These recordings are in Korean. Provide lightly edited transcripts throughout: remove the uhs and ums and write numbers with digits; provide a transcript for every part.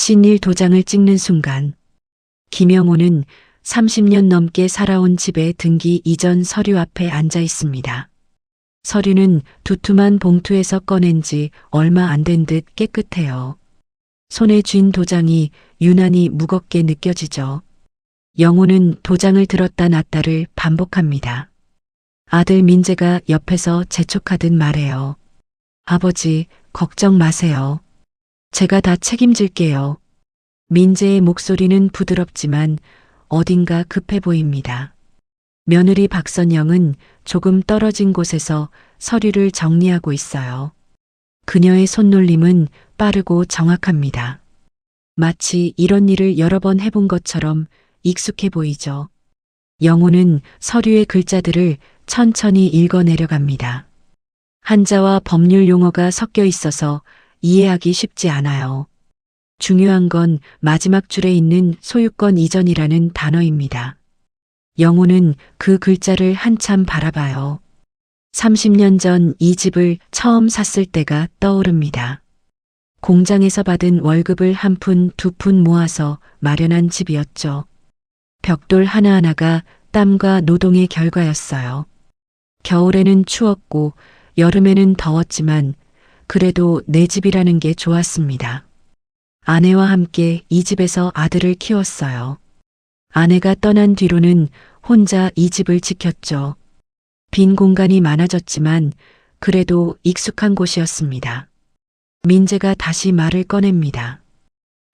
신일 도장을 찍는 순간 김영호는 30년 넘게 살아온 집의 등기 이전 서류 앞에 앉아 있습니다. 서류는 두툼한 봉투에서 꺼낸 지 얼마 안 된 듯 깨끗해요. 손에 쥔 도장이 유난히 무겁게 느껴지죠. 영호는 도장을 들었다 놨다를 반복합니다. 아들 민재가 옆에서 재촉하듯 말해요. 아버지, 걱정 마세요. 제가 다 책임질게요. 민재의 목소리는 부드럽지만 어딘가 급해 보입니다. 며느리 박선영은 조금 떨어진 곳에서 서류를 정리하고 있어요. 그녀의 손놀림은 빠르고 정확합니다. 마치 이런 일을 여러 번 해본 것처럼 익숙해 보이죠. 영호는 서류의 글자들을 천천히 읽어내려갑니다. 한자와 법률 용어가 섞여 있어서 이해하기 쉽지 않아요. 중요한 건 마지막 줄에 있는 소유권 이전이라는 단어입니다. 영호는 그 글자를 한참 바라봐요. 30년 전 이 집을 처음 샀을 때가 떠오릅니다. 공장에서 받은 월급을 한 푼, 두 푼 모아서 마련한 집이었죠. 벽돌 하나하나가 땀과 노동의 결과였어요. 겨울에는 추웠고 여름에는 더웠지만 그래도 내 집이라는 게 좋았습니다. 아내와 함께 이 집에서 아들을 키웠어요. 아내가 떠난 뒤로는 혼자 이 집을 지켰죠. 빈 공간이 많아졌지만 그래도 익숙한 곳이었습니다. 민재가 다시 말을 꺼냅니다.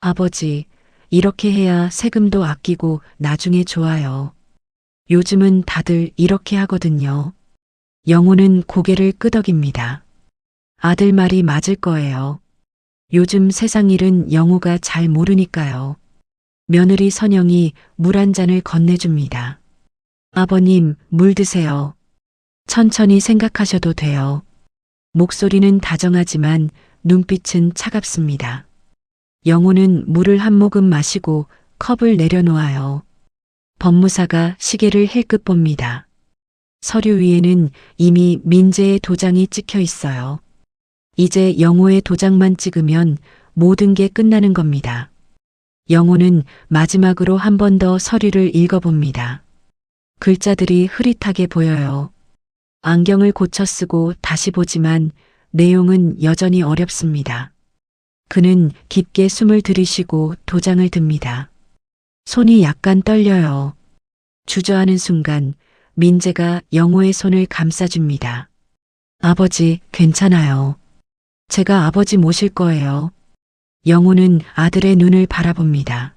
아버지, 이렇게 해야 세금도 아끼고 나중에 좋아요. 요즘은 다들 이렇게 하거든요. 영호는 고개를 끄덕입니다. 아들 말이 맞을 거예요. 요즘 세상 일은 영호가 잘 모르니까요. 며느리 선영이 물 한 잔을 건네줍니다. 아버님, 물 드세요. 천천히 생각하셔도 돼요. 목소리는 다정하지만 눈빛은 차갑습니다. 영호는 물을 한 모금 마시고 컵을 내려놓아요. 법무사가 시계를 힐끗 봅니다. 서류 위에는 이미 민재의 도장이 찍혀 있어요. 이제 영호의 도장만 찍으면 모든 게 끝나는 겁니다. 영호는 마지막으로 한 번 더 서류를 읽어봅니다. 글자들이 흐릿하게 보여요. 안경을 고쳐 쓰고 다시 보지만 내용은 여전히 어렵습니다. 그는 깊게 숨을 들이쉬고 도장을 듭니다. 손이 약간 떨려요. 주저하는 순간 민재가 영호의 손을 감싸줍니다. 아버지, 괜찮아요. 제가 아버지 모실 거예요. 영호는 아들의 눈을 바라봅니다.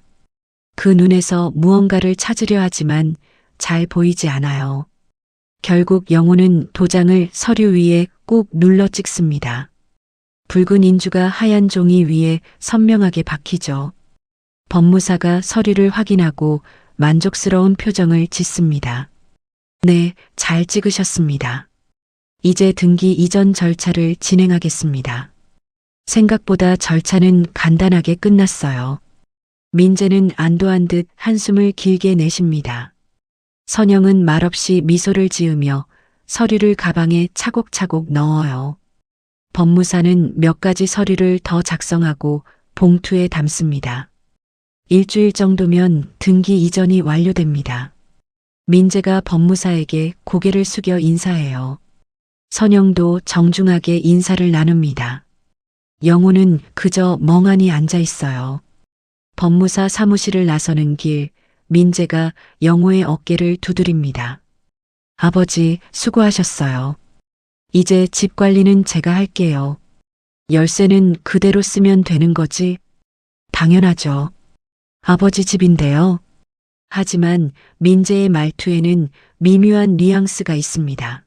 그 눈에서 무언가를 찾으려 하지만 잘 보이지 않아요. 결국 영호는 도장을 서류 위에 꾹 눌러 찍습니다. 붉은 인주가 하얀 종이 위에 선명하게 박히죠. 법무사가 서류를 확인하고 만족스러운 표정을 짓습니다. 네, 잘 찍으셨습니다. 이제 등기 이전 절차를 진행하겠습니다. 생각보다 절차는 간단하게 끝났어요. 민재는 안도한 듯 한숨을 길게 내쉽니다. 선영은 말없이 미소를 지으며 서류를 가방에 차곡차곡 넣어요. 법무사는 몇 가지 서류를 더 작성하고 봉투에 담습니다. 일주일 정도면 등기 이전이 완료됩니다. 민재가 법무사에게 고개를 숙여 인사해요. 선영도 정중하게 인사를 나눕니다. 영호는 그저 멍하니 앉아 있어요. 법무사 사무실을 나서는 길, 민재가 영호의 어깨를 두드립니다. 아버지, 수고하셨어요. 이제 집 관리는 제가 할게요. 열쇠는 그대로 쓰면 되는 거지? 당연하죠. 아버지 집인데요. 하지만 민재의 말투에는 미묘한 뉘앙스가 있습니다.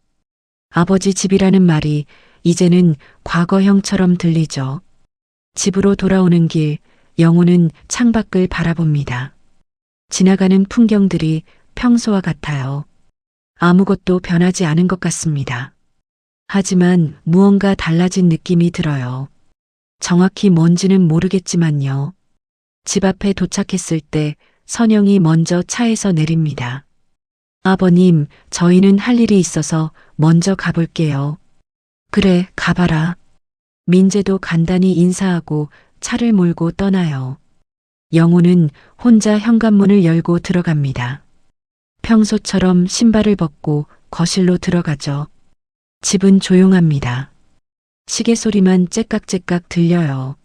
아버지 집이라는 말이 이제는 과거형처럼 들리죠. 집으로 돌아오는 길, 영호는 창밖을 바라봅니다. 지나가는 풍경들이 평소와 같아요. 아무것도 변하지 않은 것 같습니다. 하지만 무언가 달라진 느낌이 들어요. 정확히 뭔지는 모르겠지만요. 집 앞에 도착했을 때 선영이 먼저 차에서 내립니다. 아버님, 저희는 할 일이 있어서 먼저 가볼게요. 그래, 가봐라. 민재도 간단히 인사하고 차를 몰고 떠나요. 영호는 혼자 현관문을 열고 들어갑니다. 평소처럼 신발을 벗고 거실로 들어가죠. 집은 조용합니다. 시계 소리만 째깍째깍 들려요.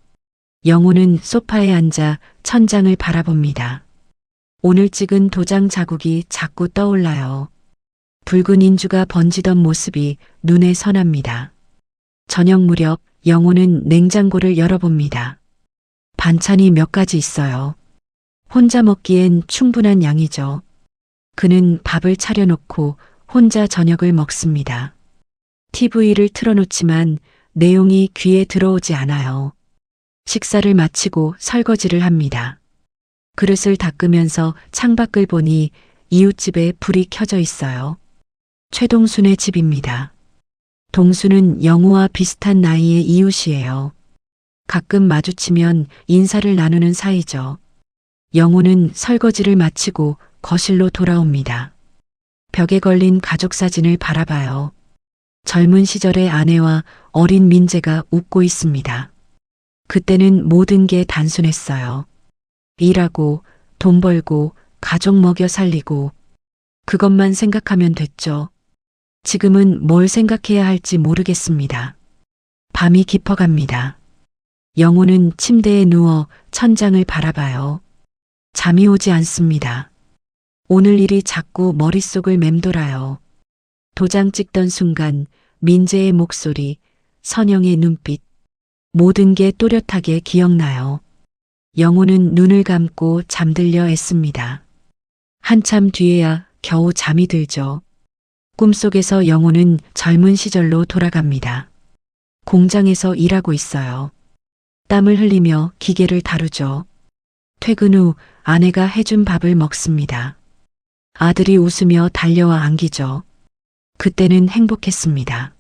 영호는 소파에 앉아 천장을 바라봅니다. 오늘 찍은 도장 자국이 자꾸 떠올라요. 붉은 인주가 번지던 모습이 눈에 선합니다. 저녁 무렵 영호는 냉장고를 열어봅니다. 반찬이 몇 가지 있어요. 혼자 먹기엔 충분한 양이죠. 그는 밥을 차려놓고 혼자 저녁을 먹습니다. TV를 틀어놓지만 내용이 귀에 들어오지 않아요. 식사를 마치고 설거지를 합니다. 그릇을 닦으면서 창밖을 보니 이웃집에 불이 켜져 있어요. 최동순의 집입니다. 동수는 영호와 비슷한 나이의 이웃이에요. 가끔 마주치면 인사를 나누는 사이죠. 영호는 설거지를 마치고 거실로 돌아옵니다. 벽에 걸린 가족 사진을 바라봐요. 젊은 시절의 아내와 어린 민재가 웃고 있습니다. 그때는 모든 게 단순했어요. 일하고 돈 벌고 가족 먹여 살리고 그것만 생각하면 됐죠. 지금은 뭘 생각해야 할지 모르겠습니다. 밤이 깊어갑니다. 영호는 침대에 누워 천장을 바라봐요. 잠이 오지 않습니다. 오늘 일이 자꾸 머릿속을 맴돌아요. 도장 찍던 순간 민재의 목소리, 선영의 눈빛, 모든 게 또렷하게 기억나요. 영호는 눈을 감고 잠들려 애씁니다. 한참 뒤에야 겨우 잠이 들죠. 꿈속에서 영호는 젊은 시절로 돌아갑니다. 공장에서 일하고 있어요. 땀을 흘리며 기계를 다루죠. 퇴근 후 아내가 해준 밥을 먹습니다. 아들이 웃으며 달려와 안기죠. 그때는 행복했습니다.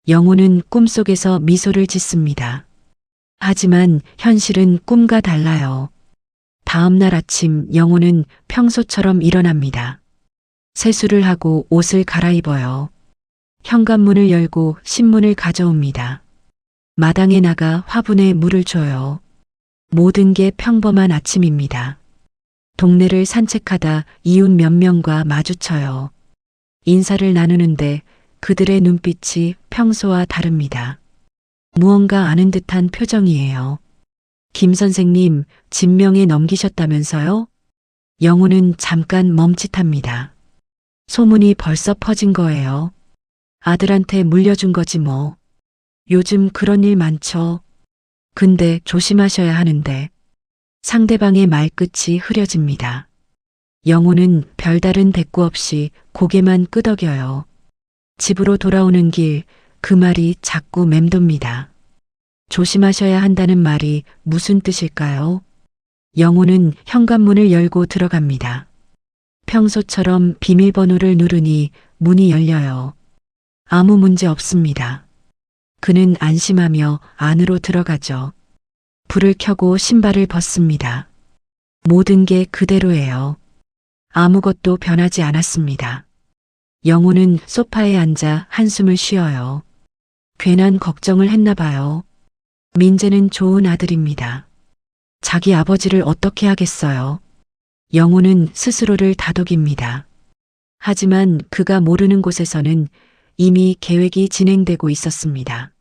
영호는 꿈속에서 미소를 짓습니다. 하지만 현실은 꿈과 달라요. 다음 날 아침 영호는 평소처럼 일어납니다. 세수를 하고 옷을 갈아입어요. 현관문을 열고 신문을 가져옵니다. 마당에 나가 화분에 물을 줘요. 모든 게 평범한 아침입니다. 동네를 산책하다 이웃 몇 명과 마주쳐요. 인사를 나누는데 그들의 눈빛이 평소와 다릅니다. 무언가 아는 듯한 표정이에요. 김 선생님, 진명에 넘기셨다면서요? 영호는 잠깐 멈칫합니다. 소문이 벌써 퍼진 거예요. 아들한테 물려준 거지 뭐. 요즘 그런 일 많죠. 근데 조심하셔야 하는데. 상대방의 말끝이 흐려집니다. 영호는 별다른 대꾸 없이 고개만 끄덕여요. 집으로 돌아오는 길, 그 말이 자꾸 맴돕니다. 조심하셔야 한다는 말이 무슨 뜻일까요? 영호는 현관문을 열고 들어갑니다. 평소처럼 비밀번호를 누르니 문이 열려요. 아무 문제 없습니다. 그는 안심하며 안으로 들어가죠. 불을 켜고 신발을 벗습니다. 모든 게 그대로예요. 아무것도 변하지 않았습니다. 영호는 소파에 앉아 한숨을 쉬어요. 괜한 걱정을 했나 봐요. 민재는 좋은 아들입니다. 자기 아버지를 어떻게 하겠어요? 영호는 스스로를 다독입니다. 하지만 그가 모르는 곳에서는 이미 계획이 진행되고 있었습니다.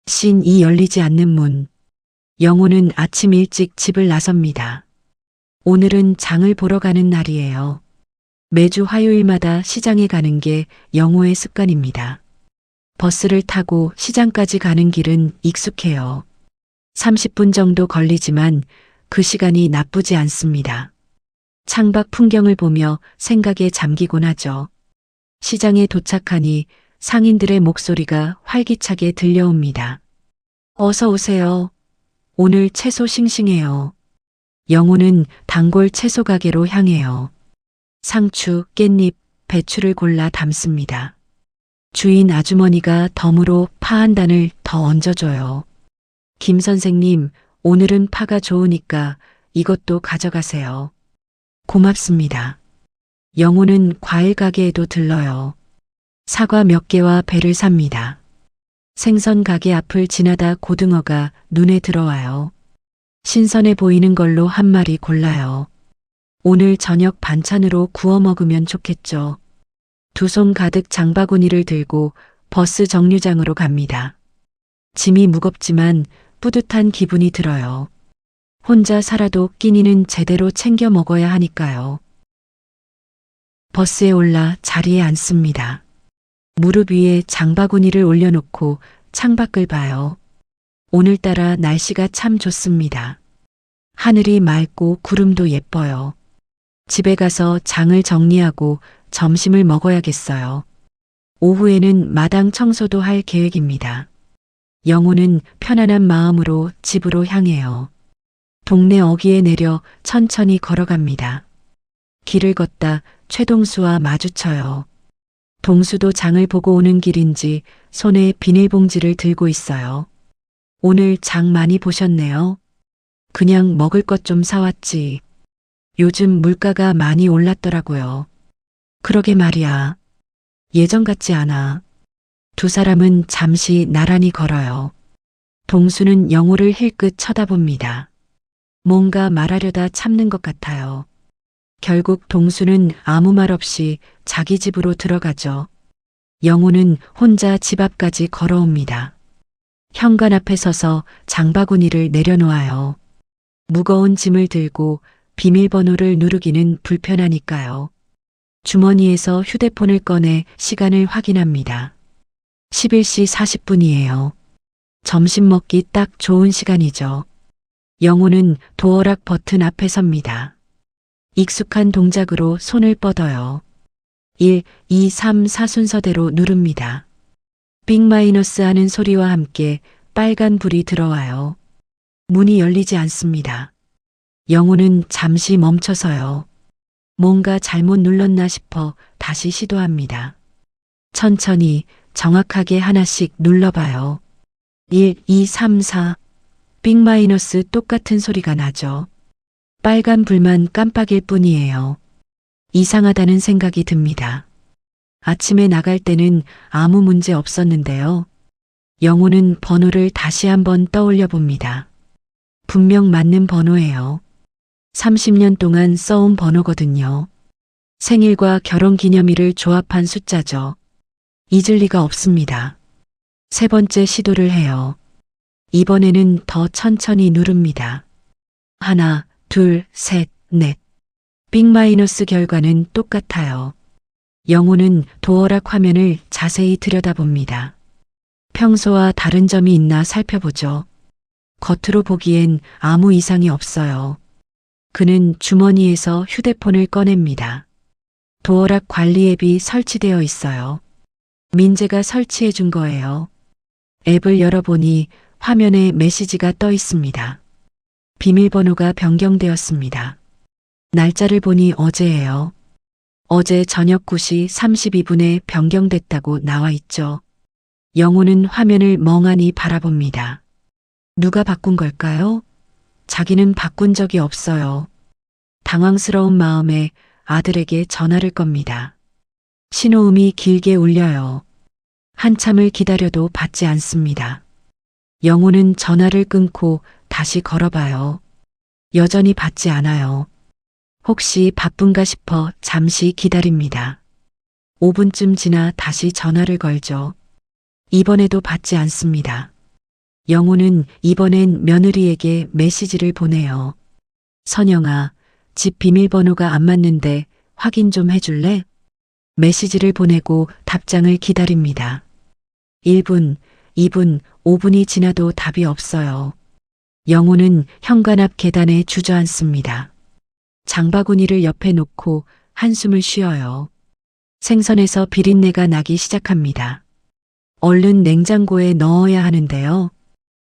신이 열리지 않는 문. 영호는 아침 일찍 집을 나섭니다. 오늘은 장을 보러 가는 날이에요. 매주 화요일마다 시장에 가는 게 영호의 습관입니다. 버스를 타고 시장까지 가는 길은 익숙해요. 30분 정도 걸리지만 그 시간이 나쁘지 않습니다. 창밖 풍경을 보며 생각에 잠기곤 하죠. 시장에 도착하니 상인들의 목소리가 활기차게 들려옵니다. 어서 오세요. 오늘 채소 싱싱해요. 영호는 단골 채소 가게로 향해요. 상추, 깻잎, 배추를 골라 담습니다. 주인 아주머니가 덤으로 파 한 단을 더 얹어줘요. 김 선생님, 오늘은 파가 좋으니까 이것도 가져가세요. 고맙습니다. 영호는 과일 가게에도 들러요. 사과 몇 개와 배를 삽니다. 생선 가게 앞을 지나다 고등어가 눈에 들어와요. 신선해 보이는 걸로 한 마리 골라요. 오늘 저녁 반찬으로 구워 먹으면 좋겠죠. 두 손 가득 장바구니를 들고 버스 정류장으로 갑니다. 짐이 무겁지만 뿌듯한 기분이 들어요. 혼자 살아도 끼니는 제대로 챙겨 먹어야 하니까요. 버스에 올라 자리에 앉습니다. 무릎 위에 장바구니를 올려놓고 창밖을 봐요. 오늘따라 날씨가 참 좋습니다. 하늘이 맑고 구름도 예뻐요. 집에 가서 장을 정리하고 점심을 먹어야겠어요. 오후에는 마당 청소도 할 계획입니다. 영호는 편안한 마음으로 집으로 향해요. 동네 어귀에 내려 천천히 걸어갑니다. 길을 걷다 최동수와 마주쳐요. 동수도 장을 보고 오는 길인지 손에 비닐봉지를 들고 있어요. 오늘 장 많이 보셨네요. 그냥 먹을 것 좀 사왔지. 요즘 물가가 많이 올랐더라고요. 그러게 말이야. 예전 같지 않아. 두 사람은 잠시 나란히 걸어요. 동수는 영호를 힐끗 쳐다봅니다. 뭔가 말하려다 참는 것 같아요. 결국 동수는 아무 말 없이 자기 집으로 들어가죠. 영호는 혼자 집 앞까지 걸어옵니다. 현관 앞에 서서 장바구니를 내려놓아요. 무거운 짐을 들고 비밀번호를 누르기는 불편하니까요. 주머니에서 휴대폰을 꺼내 시간을 확인합니다. 11시 40분이에요. 점심 먹기 딱 좋은 시간이죠. 영호는 도어락 버튼 앞에 섭니다. 익숙한 동작으로 손을 뻗어요. 1, 2, 3, 4 순서대로 누릅니다. 빅 마이너스 하는 소리와 함께 빨간 불이 들어와요. 문이 열리지 않습니다. 영호는 잠시 멈춰서요. 뭔가 잘못 눌렀나 싶어 다시 시도합니다. 천천히 정확하게 하나씩 눌러봐요. 1, 2, 3, 4. 빅 마이너스 똑같은 소리가 나죠. 빨간 불만 깜빡일 뿐이에요. 이상하다는 생각이 듭니다. 아침에 나갈 때는 아무 문제 없었는데요. 영호는 번호를 다시 한번 떠올려 봅니다. 분명 맞는 번호예요. 30년 동안 써온 번호거든요. 생일과 결혼기념일을 조합한 숫자죠. 잊을 리가 없습니다. 세 번째 시도를 해요. 이번에는 더 천천히 누릅니다. 하나, 둘, 셋, 넷. 빅 마이너스 결과는 똑같아요. 영호는 도어락 화면을 자세히 들여다봅니다. 평소와 다른 점이 있나 살펴보죠. 겉으로 보기엔 아무 이상이 없어요. 그는 주머니에서 휴대폰을 꺼냅니다. 도어락 관리 앱이 설치되어 있어요. 민재가 설치해 준 거예요. 앱을 열어보니 화면에 메시지가 떠 있습니다. 비밀번호가 변경되었습니다. 날짜를 보니 어제예요. 어제 저녁 9시 32분에 변경됐다고 나와 있죠. 영호는 화면을 멍하니 바라봅니다. 누가 바꾼 걸까요? 자기는 바꾼 적이 없어요. 당황스러운 마음에 아들에게 전화를 겁니다. 신호음이 길게 울려요. 한참을 기다려도 받지 않습니다. 영호는 전화를 끊고 다시 걸어봐요. 여전히 받지 않아요. 혹시 바쁜가 싶어 잠시 기다립니다. 5분쯤 지나 다시 전화를 걸죠. 이번에도 받지 않습니다. 영호는 이번엔 며느리에게 메시지를 보내요. 선영아, 집 비밀번호가 안 맞는데 확인 좀 해줄래? 메시지를 보내고 답장을 기다립니다. 1분, 2분, 5분이 지나도 답이 없어요. 영호는 현관 앞 계단에 주저앉습니다. 장바구니를 옆에 놓고 한숨을 쉬어요. 생선에서 비린내가 나기 시작합니다. 얼른 냉장고에 넣어야 하는데요.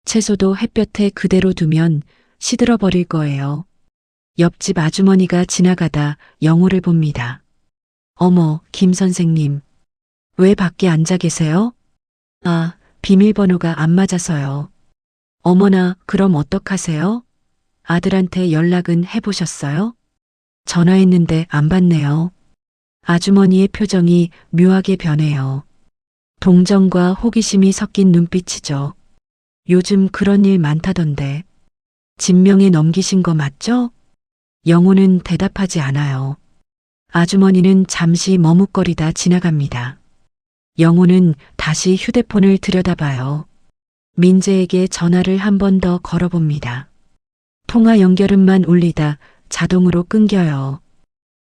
채소도 햇볕에 그대로 두면 시들어 버릴 거예요. 옆집 아주머니가 지나가다 영호를 봅니다. 어머, 김 선생님. 왜 밖에 앉아 계세요? 아, 비밀번호가 안 맞아서요. 어머나, 그럼 어떡하세요? 아들한테 연락은 해보셨어요? 전화했는데 안 받네요. 아주머니의 표정이 묘하게 변해요. 동정과 호기심이 섞인 눈빛이죠. 요즘 그런 일 많다던데. 진명에 넘기신 거 맞죠? 영호는 대답하지 않아요. 아주머니는 잠시 머뭇거리다 지나갑니다. 영호는 다시 휴대폰을 들여다봐요. 민재에게 전화를 한 번 더 걸어봅니다. 통화 연결음만 울리다 자동으로 끊겨요.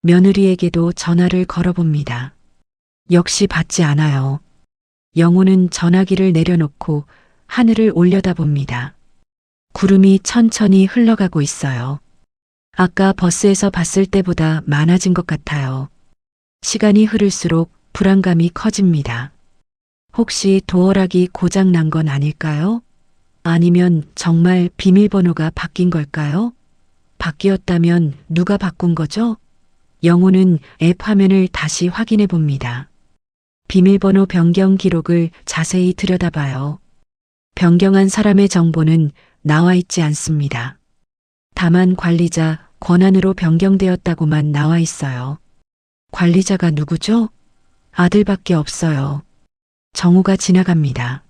며느리에게도 전화를 걸어봅니다. 역시 받지 않아요. 영호는 전화기를 내려놓고 하늘을 올려다봅니다. 구름이 천천히 흘러가고 있어요. 아까 버스에서 봤을 때보다 많아진 것 같아요. 시간이 흐를수록 불안감이 커집니다. 혹시 도어락이 고장 난 건 아닐까요? 아니면 정말 비밀번호가 바뀐 걸까요? 바뀌었다면 누가 바꾼 거죠? 영호는 앱 화면을 다시 확인해 봅니다. 비밀번호 변경 기록을 자세히 들여다봐요. 변경한 사람의 정보는 나와 있지 않습니다. 다만 관리자 권한으로 변경되었다고만 나와 있어요. 관리자가 누구죠? 아들밖에 없어요. 정우가 지나갑니다.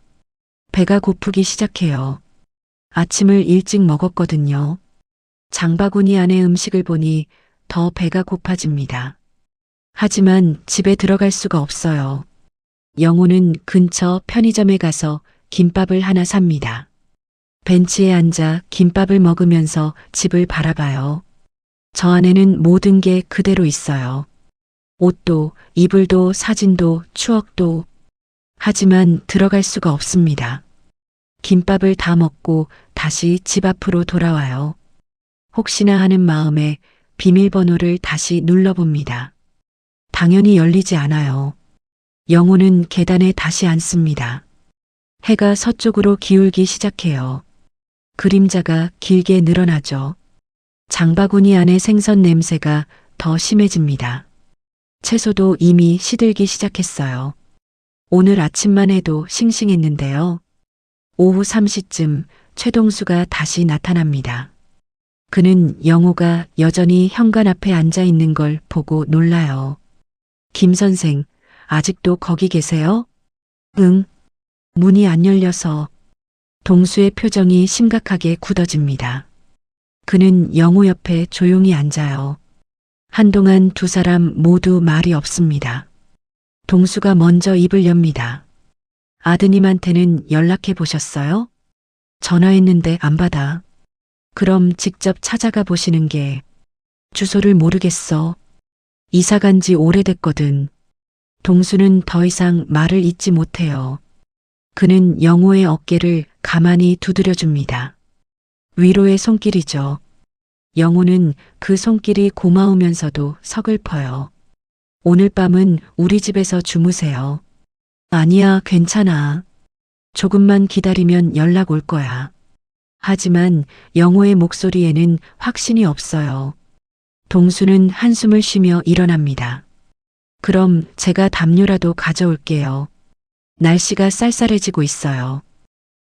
배가 고프기 시작해요. 아침을 일찍 먹었거든요. 장바구니 안에 음식을 보니 더 배가 고파집니다. 하지만 집에 들어갈 수가 없어요. 영호는 근처 편의점에 가서 김밥을 하나 삽니다. 벤치에 앉아 김밥을 먹으면서 집을 바라봐요. 저 안에는 모든 게 그대로 있어요. 옷도, 이불도, 사진도, 추억도. 하지만 들어갈 수가 없습니다. 김밥을 다 먹고 다시 집 앞으로 돌아와요. 혹시나 하는 마음에 비밀번호를 다시 눌러봅니다. 당연히 열리지 않아요. 영호는 계단에 다시 앉습니다. 해가 서쪽으로 기울기 시작해요. 그림자가 길게 늘어나죠. 장바구니 안의 생선 냄새가 더 심해집니다. 채소도 이미 시들기 시작했어요. 오늘 아침만 해도 싱싱했는데요. 오후 3시쯤 최동수가 다시 나타납니다. 그는 영호가 여전히 현관 앞에 앉아 있는 걸 보고 놀라요. 김 선생, 아직도 거기 계세요? 응. 문이 안 열려서. 동수의 표정이 심각하게 굳어집니다. 그는 영호 옆에 조용히 앉아요. 한동안 두 사람 모두 말이 없습니다. 동수가 먼저 입을 엽니다. 아드님한테는 연락해 보셨어요? 전화했는데 안 받아. 그럼 직접 찾아가 보시는 게. 주소를 모르겠어. 이사 간 지 오래됐거든. 동수는 더 이상 말을 잇지 못해요. 그는 영호의 어깨를 가만히 두드려줍니다. 위로의 손길이죠. 영호는 그 손길이 고마우면서도 서글퍼요. 오늘 밤은 우리 집에서 주무세요. 아니야, 괜찮아. 조금만 기다리면 연락 올 거야. 하지만 영호의 목소리에는 확신이 없어요. 동수는 한숨을 쉬며 일어납니다. 그럼 제가 담요라도 가져올게요. 날씨가 쌀쌀해지고 있어요.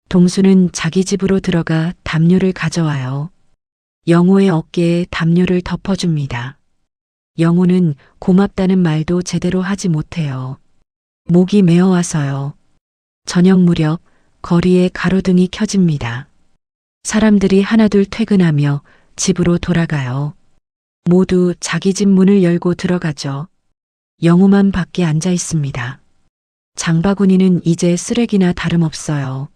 동수는 자기 집으로 들어가 담요를 가져와요. 영호의 어깨에 담요를 덮어줍니다. 영호는 고맙다는 말도 제대로 하지 못해요. 목이 메어와서요. 저녁 무렵 거리에 가로등이 켜집니다. 사람들이 하나둘 퇴근하며 집으로 돌아가요. 모두 자기 집 문을 열고 들어가죠. 영호만 밖에 앉아 있습니다. 장바구니는 이제 쓰레기나 다름없어요.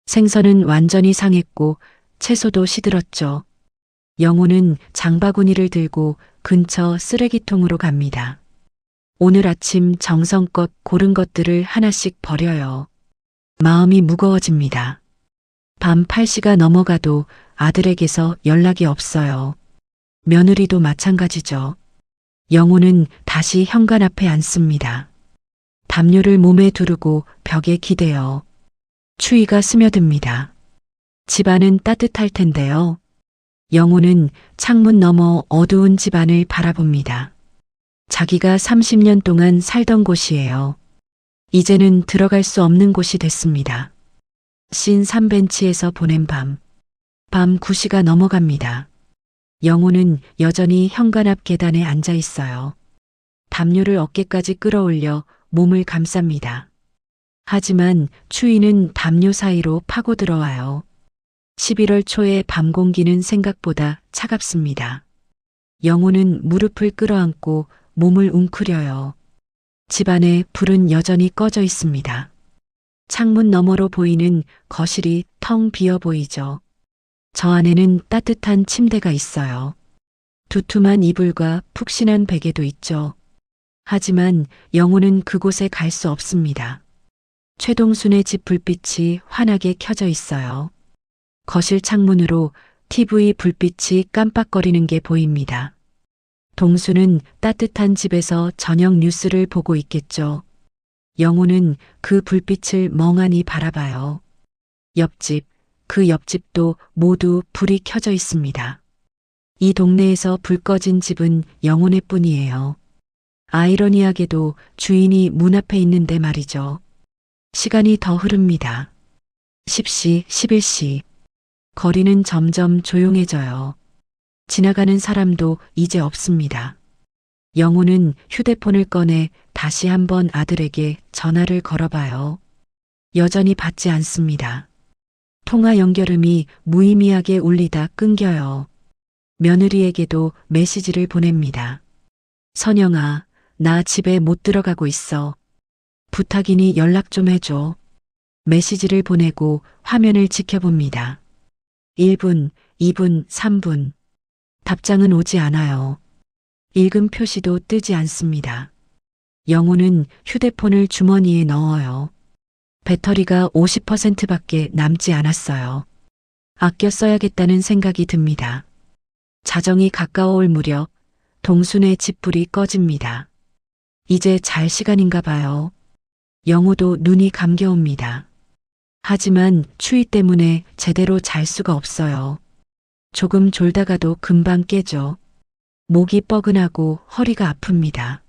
생선은 완전히 상했고 채소도 시들었죠. 영호는 장바구니를 들고 근처 쓰레기통으로 갑니다. 오늘 아침 정성껏 고른 것들을 하나씩 버려요. 마음이 무거워집니다. 밤 8시가 넘어가도 아들에게서 연락이 없어요. 며느리도 마찬가지죠. 영호는 다시 현관 앞에 앉습니다. 담요를 몸에 두르고 벽에 기대요. 추위가 스며듭니다. 집안은 따뜻할 텐데요. 영호는 창문 너머 어두운 집안을 바라봅니다. 자기가 30년 동안 살던 곳이에요. 이제는 들어갈 수 없는 곳이 됐습니다. 신 3벤치에서 보낸 밤. 밤 9시가 넘어갑니다. 영호는 여전히 현관 앞 계단에 앉아 있어요. 담요를 어깨까지 끌어올려 몸을 감쌉니다. 하지만 추위는 담요 사이로 파고 들어와요. 11월 초의 밤 공기는 생각보다 차갑습니다. 영호는 무릎을 끌어안고 몸을 웅크려요. 집안에 불은 여전히 꺼져 있습니다. 창문 너머로 보이는 거실이 텅 비어 보이죠. 저 안에는 따뜻한 침대가 있어요. 두툼한 이불과 푹신한 베개도 있죠. 하지만 영호는 그곳에 갈 수 없습니다. 최동순의 집 불빛이 환하게 켜져 있어요. 거실 창문으로 TV 불빛이 깜빡거리는 게 보입니다. 동수는 따뜻한 집에서 저녁 뉴스를 보고 있겠죠. 영호는 그 불빛을 멍하니 바라봐요. 옆집, 그 옆집도 모두 불이 켜져 있습니다. 이 동네에서 불 꺼진 집은 영호네 뿐이에요. 아이러니하게도 주인이 문 앞에 있는데 말이죠. 시간이 더 흐릅니다. 10시, 11시. 거리는 점점 조용해져요. 지나가는 사람도 이제 없습니다. 영호는 휴대폰을 꺼내 다시 한번 아들에게 전화를 걸어봐요. 여전히 받지 않습니다. 통화 연결음이 무의미하게 울리다 끊겨요. 며느리에게도 메시지를 보냅니다. 선영아, 나 집에 못 들어가고 있어. 부탁이니 연락 좀 해줘. 메시지를 보내고 화면을 지켜봅니다. 1분, 2분, 3분. 답장은 오지 않아요. 읽음 표시도 뜨지 않습니다. 영호는 휴대폰을 주머니에 넣어요. 배터리가 50%밖에 남지 않았어요. 아껴 써야겠다는 생각이 듭니다. 자정이 가까워올 무렵 동순의 집불이 꺼집니다. 이제 잘 시간인가 봐요. 영호도 눈이 감겨옵니다. 하지만 추위 때문에 제대로 잘 수가 없어요. 조금 졸다가도 금방 깨죠. 목이 뻐근하고 허리가 아픕니다.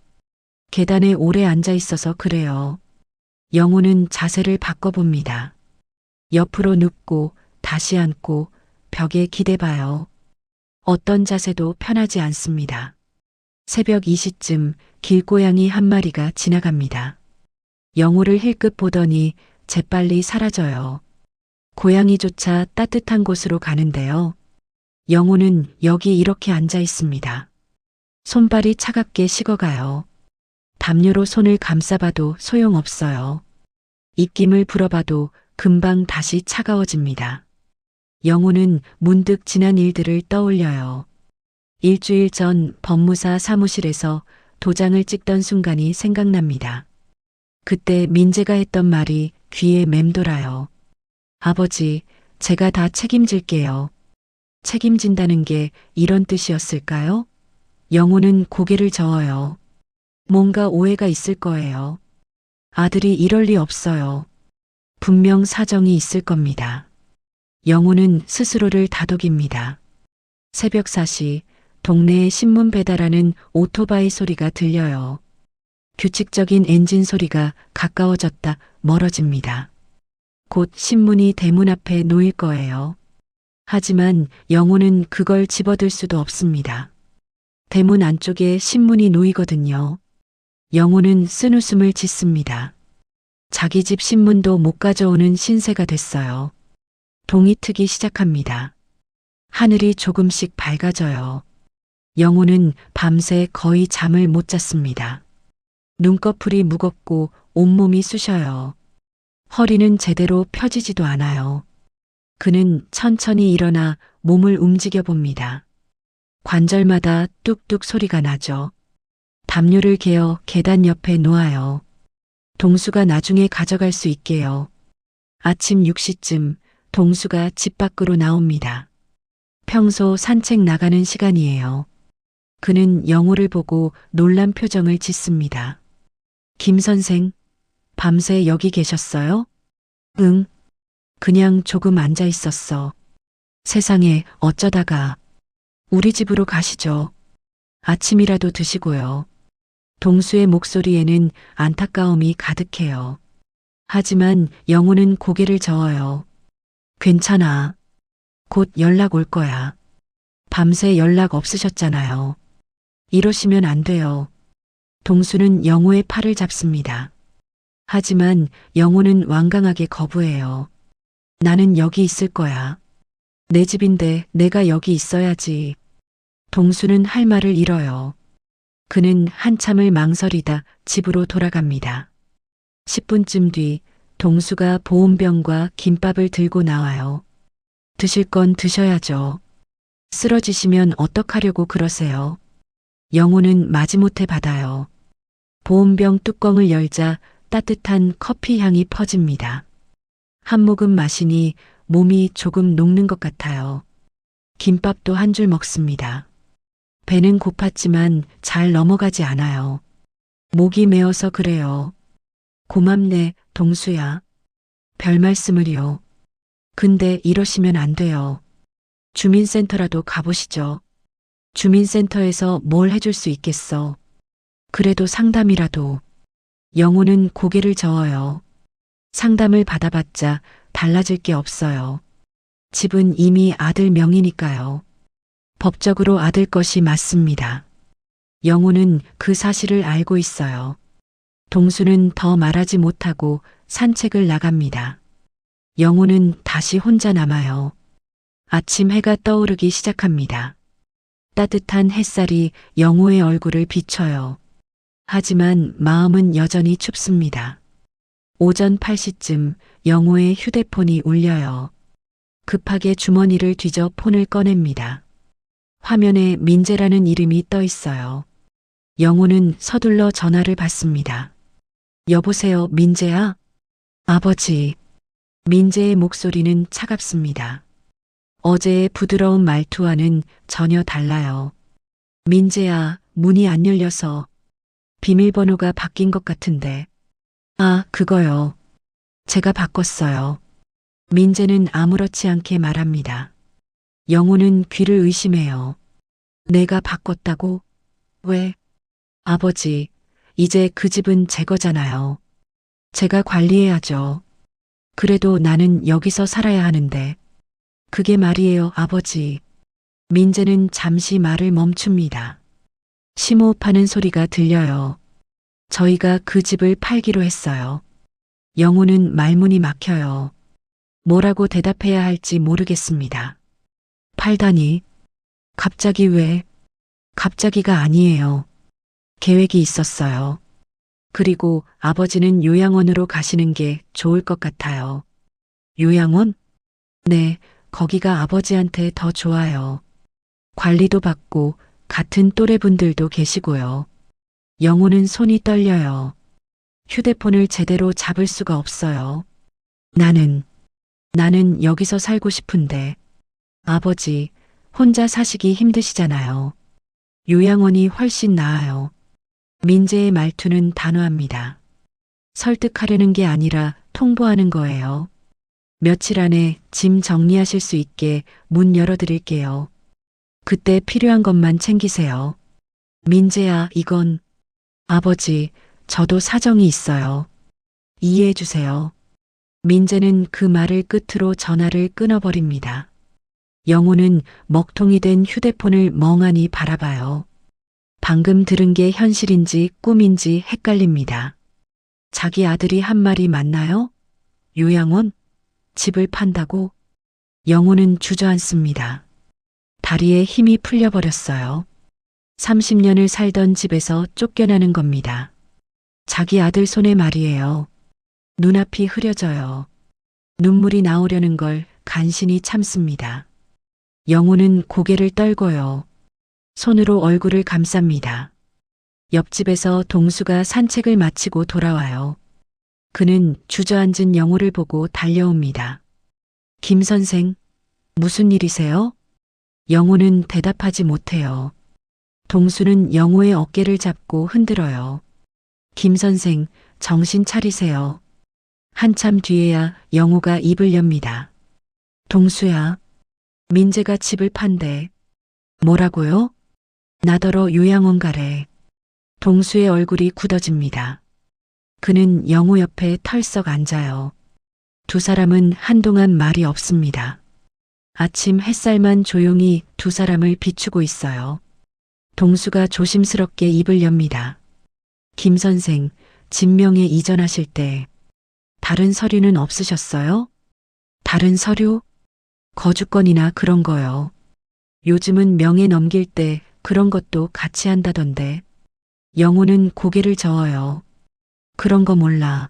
계단에 오래 앉아 있어서 그래요. 영호는 자세를 바꿔봅니다. 옆으로 눕고 다시 앉고 벽에 기대봐요. 어떤 자세도 편하지 않습니다. 새벽 2시쯤 길고양이 한 마리가 지나갑니다. 영호를 힐끗 보더니 재빨리 사라져요. 고양이조차 따뜻한 곳으로 가는데요. 영호는 여기 이렇게 앉아 있습니다. 손발이 차갑게 식어가요. 담요로 손을 감싸봐도 소용없어요. 입김을 불어봐도 금방 다시 차가워집니다. 영호는 문득 지난 일들을 떠올려요. 일주일 전 법무사 사무실에서 도장을 찍던 순간이 생각납니다. 그때 민재가 했던 말이 귀에 맴돌아요. 아버지, 제가 다 책임질게요. 책임진다는 게 이런 뜻이었을까요? 영호는 고개를 저어요. 뭔가 오해가 있을 거예요. 아들이 이럴 리 없어요. 분명 사정이 있을 겁니다. 영호는 스스로를 다독입니다. 새벽 4시 동네에 신문 배달하는 오토바이 소리가 들려요. 규칙적인 엔진 소리가 가까워졌다 멀어집니다. 곧 신문이 대문 앞에 놓일 거예요. 하지만 영호는 그걸 집어들 수도 없습니다. 대문 안쪽에 신문이 놓이거든요. 영호는 쓴웃음을 짓습니다. 자기 집 신문도 못 가져오는 신세가 됐어요. 동이 트기 시작합니다. 하늘이 조금씩 밝아져요. 영호는 밤새 거의 잠을 못 잤습니다. 눈꺼풀이 무겁고 온몸이 쑤셔요. 허리는 제대로 펴지지도 않아요. 그는 천천히 일어나 몸을 움직여 봅니다. 관절마다 뚝뚝 소리가 나죠. 담요를 개어 계단 옆에 놓아요. 동수가 나중에 가져갈 수 있게요. 아침 6시쯤 동수가 집 밖으로 나옵니다. 평소 산책 나가는 시간이에요. 그는 영호를 보고 놀란 표정을 짓습니다. 김 선생, 밤새 여기 계셨어요? 응. 그냥 조금 앉아 있었어. 세상에 어쩌다가. 우리 집으로 가시죠. 아침이라도 드시고요. 동수의 목소리에는 안타까움이 가득해요. 하지만 영호는 고개를 저어요. 괜찮아. 곧 연락 올 거야. 밤새 연락 없으셨잖아요. 이러시면 안 돼요. 동수는 영호의 팔을 잡습니다. 하지만 영호는 완강하게 거부해요. 나는 여기 있을 거야. 내 집인데 내가 여기 있어야지. 동수는 할 말을 잃어요. 그는 한참을 망설이다 집으로 돌아갑니다. 10분쯤 뒤 동수가 보온병과 김밥을 들고 나와요. 드실 건 드셔야죠. 쓰러지시면 어떡하려고 그러세요. 영호는 마지못해 받아요. 보온병 뚜껑을 열자 따뜻한 커피 향이 퍼집니다. 한 모금 마시니 몸이 조금 녹는 것 같아요. 김밥도 한 줄 먹습니다. 배는 고팠지만 잘 넘어가지 않아요. 목이 메어서 그래요. 고맙네, 동수야. 별 말씀을요. 근데 이러시면 안 돼요. 주민센터라도 가보시죠. 주민센터에서 뭘 해줄 수 있겠어. 그래도 상담이라도. 영호는 고개를 저어요. 상담을 받아봤자 달라질 게 없어요. 집은 이미 아들 명의니까요. 법적으로 아들 것이 맞습니다. 영호는 그 사실을 알고 있어요. 동수는 더 말하지 못하고 산책을 나갑니다. 영호는 다시 혼자 남아요. 아침 해가 떠오르기 시작합니다. 따뜻한 햇살이 영호의 얼굴을 비춰요. 하지만 마음은 여전히 춥습니다. 오전 8시쯤 영호의 휴대폰이 울려요. 급하게 주머니를 뒤져 폰을 꺼냅니다. 화면에 민재라는 이름이 떠 있어요. 영호는 서둘러 전화를 받습니다. 여보세요, 민재야? 아버지. 민재의 목소리는 차갑습니다. 어제의 부드러운 말투와는 전혀 달라요. 민재야, 문이 안 열려서 비밀번호가 바뀐 것 같은데. 아, 그거요. 제가 바꿨어요. 민재는 아무렇지 않게 말합니다. 영호는 귀를 의심해요. 내가 바꿨다고? 왜? 아버지, 이제 그 집은 제 거잖아요. 제가 관리해야죠. 그래도 나는 여기서 살아야 하는데. 그게 말이에요, 아버지. 민재는 잠시 말을 멈춥니다. 심호흡하는 소리가 들려요. 저희가 그 집을 팔기로 했어요. 영호는 말문이 막혀요. 뭐라고 대답해야 할지 모르겠습니다. 팔다니? 갑자기 왜? 갑자기가 아니에요. 계획이 있었어요. 그리고 아버지는 요양원으로 가시는 게 좋을 것 같아요. 요양원? 네, 거기가 아버지한테 더 좋아요. 관리도 받고 같은 또래분들도 계시고요. 영호는 손이 떨려요. 휴대폰을 제대로 잡을 수가 없어요. 나는 여기서 살고 싶은데. 아버지, 혼자 사시기 힘드시잖아요. 요양원이 훨씬 나아요. 민재의 말투는 단호합니다. 설득하려는 게 아니라 통보하는 거예요. 며칠 안에 짐 정리하실 수 있게 문 열어드릴게요. 그때 필요한 것만 챙기세요. 민재야, 이건. 아버지, 저도 사정이 있어요. 이해해 주세요. 민재는 그 말을 끝으로 전화를 끊어버립니다. 영호는 먹통이 된 휴대폰을 멍하니 바라봐요. 방금 들은 게 현실인지 꿈인지 헷갈립니다. 자기 아들이 한 말이 맞나요? 요양원? 집을 판다고? 영호는 주저앉습니다. 다리에 힘이 풀려버렸어요. 30년을 살던 집에서 쫓겨나는 겁니다. 자기 아들 손에 말이에요. 눈앞이 흐려져요. 눈물이 나오려는 걸 간신히 참습니다. 영호는 고개를 떨고요. 손으로 얼굴을 감쌉니다. 옆집에서 동수가 산책을 마치고 돌아와요. 그는 주저앉은 영호를 보고 달려옵니다. 김 선생, 무슨 일이세요? 영호는 대답하지 못해요. 동수는 영호의 어깨를 잡고 흔들어요. 김 선생, 정신 차리세요. 한참 뒤에야 영호가 입을 엽니다. 동수야, 민재가 집을 판대. 뭐라고요? 나더러 요양원 가래. 동수의 얼굴이 굳어집니다. 그는 영호 옆에 털썩 앉아요. 두 사람은 한동안 말이 없습니다. 아침 햇살만 조용히 두 사람을 비추고 있어요. 동수가 조심스럽게 입을 엽니다. 김 선생, 진명에 이전하실 때 다른 서류는 없으셨어요? 다른 서류? 거주권이나 그런 거요. 요즘은 명예 넘길 때 그런 것도 같이 한다던데. 영호는 고개를 저어요. 그런 거 몰라.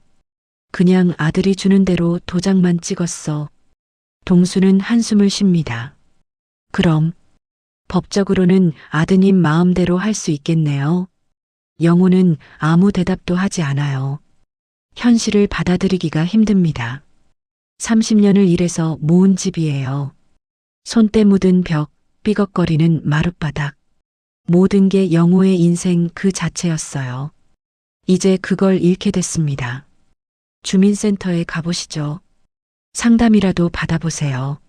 그냥 아들이 주는 대로 도장만 찍었어. 동수는 한숨을 쉽니다. 그럼 법적으로는 아드님 마음대로 할 수 있겠네요. 영호는 아무 대답도 하지 않아요. 현실을 받아들이기가 힘듭니다. 30년을 일해서 모은 집이에요. 손때 묻은 벽, 삐걱거리는 마룻바닥. 모든 게 영호의 인생 그 자체였어요. 이제 그걸 잃게 됐습니다. 주민센터에 가보시죠. 상담이라도 받아보세요.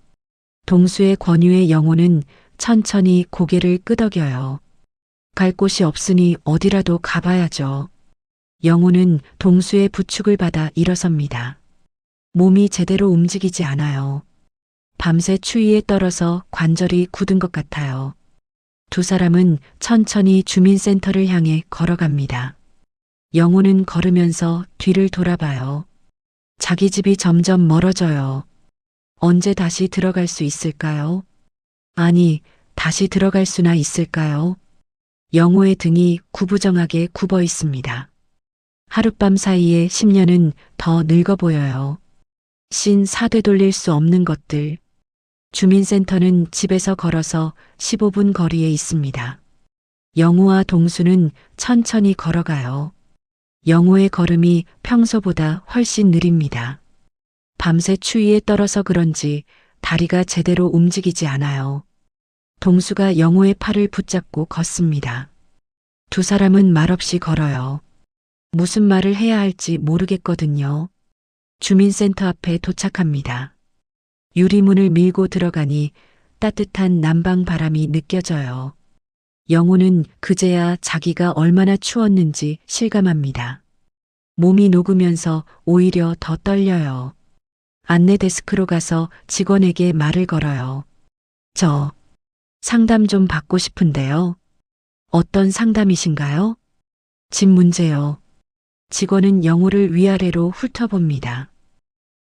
동수의 권유에 영호는 천천히 고개를 끄덕여요. 갈 곳이 없으니 어디라도 가봐야죠. 영호는 동수의 부축을 받아 일어섭니다. 몸이 제대로 움직이지 않아요. 밤새 추위에 떨어서 관절이 굳은 것 같아요. 두 사람은 천천히 주민센터를 향해 걸어갑니다. 영호는 걸으면서 뒤를 돌아봐요. 자기 집이 점점 멀어져요. 언제 다시 들어갈 수 있을까요? 아니, 다시 들어갈 수나 있을까요? 영호의 등이 구부정하게 굽어 있습니다. 하룻밤 사이에 10년은 더 늙어 보여요. 신사되 돌릴 수 없는 것들. 주민센터는 집에서 걸어서 15분 거리에 있습니다. 영호와 동수는 천천히 걸어가요. 영호의 걸음이 평소보다 훨씬 느립니다. 밤새 추위에 떨어서 그런지 다리가 제대로 움직이지 않아요. 동수가 영호의 팔을 붙잡고 걷습니다. 두 사람은 말없이 걸어요. 무슨 말을 해야 할지 모르겠거든요. 주민센터 앞에 도착합니다. 유리문을 밀고 들어가니 따뜻한 남방 바람이 느껴져요. 영호는 그제야 자기가 얼마나 추웠는지 실감합니다. 몸이 녹으면서 오히려 더 떨려요. 안내 데스크로 가서 직원에게 말을 걸어요. 저 상담 좀 받고 싶은데요. 어떤 상담이신가요? 집 문제요. 직원은 영호를 위아래로 훑어봅니다.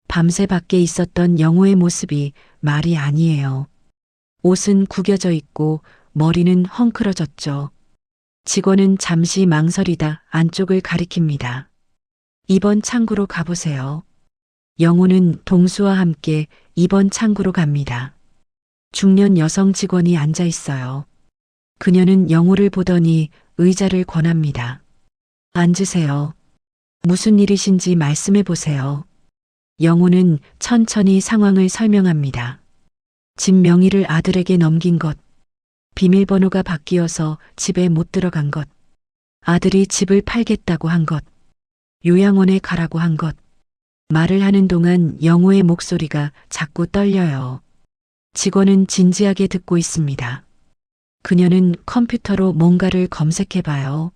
밤새 밖에 있었던 영호의 모습이 말이 아니에요. 옷은 구겨져 있고 머리는 헝클어졌죠. 직원은 잠시 망설이다 안쪽을 가리킵니다. 이번 창구로 가보세요. 영호는 동수와 함께 이번 창구로 갑니다. 중년 여성 직원이 앉아 있어요. 그녀는 영호를 보더니 의자를 권합니다. 앉으세요. 무슨 일이신지 말씀해 보세요. 영호는 천천히 상황을 설명합니다. 집 명의를 아들에게 넘긴 것, 비밀번호가 바뀌어서 집에 못 들어간 것, 아들이 집을 팔겠다고 한 것, 요양원에 가라고 한 것. 말을 하는 동안 영호의 목소리가 자꾸 떨려요. 직원은 진지하게 듣고 있습니다. 그녀는 컴퓨터로 뭔가를 검색해 봐요.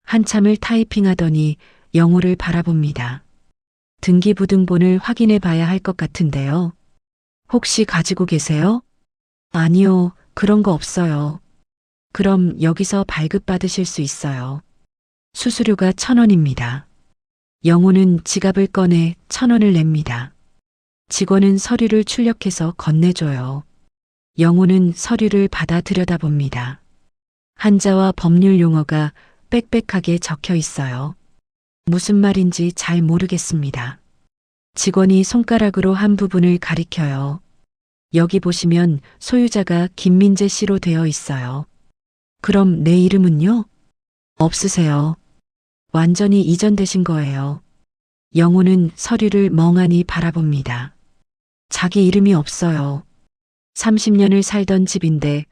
한참을 타이핑하더니 영호를 바라봅니다. 등기부등본을 확인해 봐야 할 것 같은데요. 혹시 가지고 계세요? 아니요, 그런 거 없어요. 그럼 여기서 발급받으실 수 있어요. 수수료가 1,000원입니다. 영호는 지갑을 꺼내 1,000원을 냅니다. 직원은 서류를 출력해서 건네줘요. 영호는 서류를 받아 들여다봅니다. 한자와 법률 용어가 빽빽하게 적혀 있어요. 무슨 말인지 잘 모르겠습니다. 직원이 손가락으로 한 부분을 가리켜요. 여기 보시면 소유자가 김민재 씨로 되어 있어요. 그럼 내 이름은요? 없으세요. 완전히 이전되신 거예요. 영호는 서류를 멍하니 바라봅니다. 자기 이름이 없어요. 30년을 살던 집인데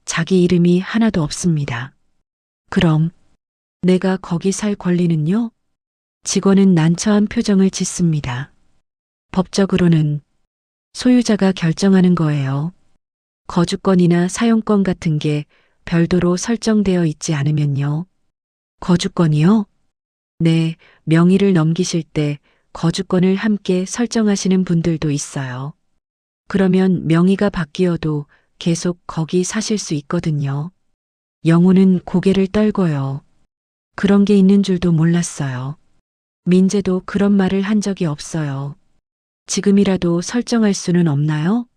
자기 이름이 하나도 없습니다. 그럼 내가 거기 살 권리는요? 직원은 난처한 표정을 짓습니다. 법적으로는 소유자가 결정하는 거예요. 거주권이나 사용권 같은 게 별도로 설정되어 있지 않으면요. 거주권이요? 네, 명의를 넘기실 때 거주권을 함께 설정하시는 분들도 있어요. 그러면 명의가 바뀌어도 계속 거기 사실 수 있거든요. 영호는 고개를 떨고요. 그런 게 있는 줄도 몰랐어요. 민재도 그런 말을 한 적이 없어요. 지금이라도 설정할 수는 없나요?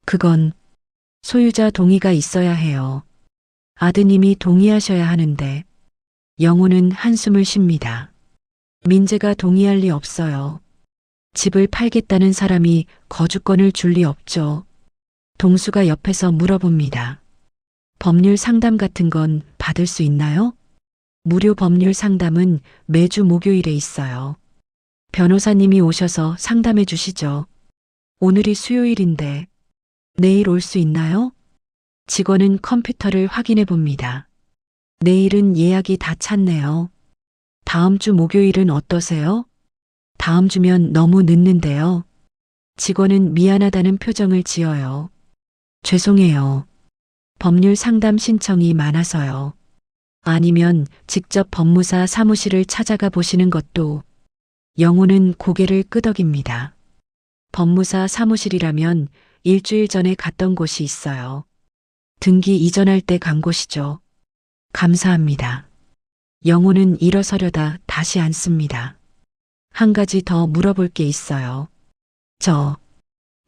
그건 소유자 동의가 있어야 해요. 아드님이 동의하셔야 하는데. 영호는 한숨을 쉽니다. 민재가 동의할 리 없어요. 집을 팔겠다는 사람이 거주권을 줄 리 없죠. 동수가 옆에서 물어봅니다. 법률 상담 같은 건 받을 수 있나요? 무료 법률 상담은 매주 목요일에 있어요. 변호사님이 오셔서 상담해 주시죠. 오늘이 수요일인데 내일 올 수 있나요? 직원은 컴퓨터를 확인해 봅니다. 내일은 예약이 다 찼네요. 다음 주 목요일은 어떠세요? 다음 주면 너무 늦는데요. 직원은 미안하다는 표정을 지어요. 죄송해요. 법률 상담 신청이 많아서요. 아니면 직접 법무사 사무실을 찾아가 보시는 것도. 영호는 고개를 끄덕입니다. 법무사 사무실이라면 일주일 전에 갔던 곳이 있어요. 등기 이전할 때 간 곳이죠. 감사합니다. 영호는 일어서려다 다시 앉습니다. 한 가지 더 물어볼 게 있어요. 저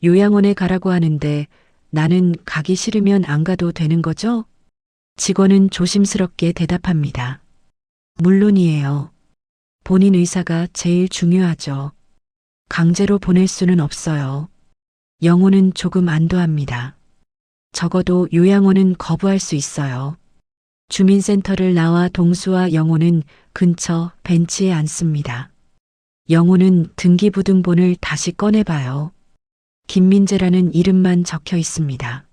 요양원에 가라고 하는데 나는 가기 싫으면 안 가도 되는 거죠? 직원은 조심스럽게 대답합니다. 물론이에요. 본인 의사가 제일 중요하죠. 강제로 보낼 수는 없어요. 영호는 조금 안도합니다. 적어도 요양원은 거부할 수 있어요. 주민센터를 나와 동수와 영호는 근처 벤치에 앉습니다. 영호는 등기부등본을 다시 꺼내봐요. 김민재라는 이름만 적혀 있습니다.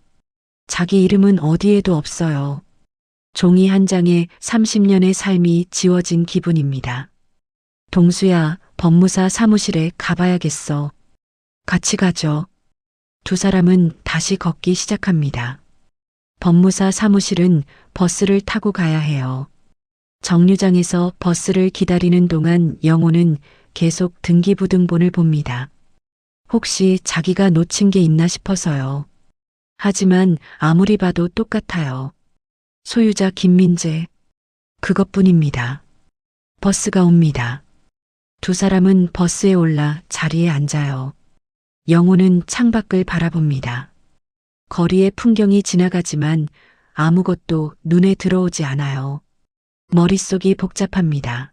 자기 이름은 어디에도 없어요. 종이 한 장에 30년의 삶이 지워진 기분입니다. 동수야, 법무사 사무실에 가봐야겠어. 같이 가죠. 두 사람은 다시 걷기 시작합니다. 법무사 사무실은 버스를 타고 가야 해요. 정류장에서 버스를 기다리는 동안 영호는 계속 등기부등본을 봅니다. 혹시 자기가 놓친 게 있나 싶어서요. 하지만 아무리 봐도 똑같아요. 소유자 김민재. 그것뿐입니다. 버스가 옵니다. 두 사람은 버스에 올라 자리에 앉아요. 영호는 창밖을 바라봅니다. 거리의 풍경이 지나가지만 아무것도 눈에 들어오지 않아요. 머릿속이 복잡합니다.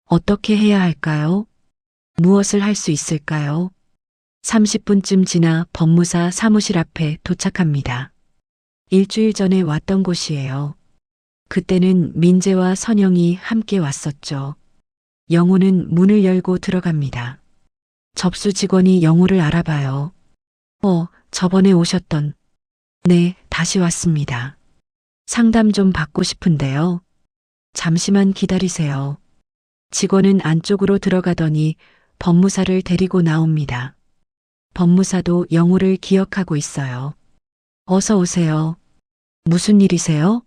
어떻게 해야 할까요? 무엇을 할 수 있을까요? 30분쯤 지나 법무사 사무실 앞에 도착합니다. 일주일 전에 왔던 곳이에요. 그때는 민재와 선영이 함께 왔었죠. 영호는 문을 열고 들어갑니다. 접수 직원이 영호를 알아봐요. 저번에 오셨던. 네, 다시 왔습니다. 상담 좀 받고 싶은데요. 잠시만 기다리세요. 직원은 안쪽으로 들어가더니 법무사를 데리고 나옵니다. 법무사도 영호를 기억하고 있어요. 어서 오세요. 무슨 일이세요?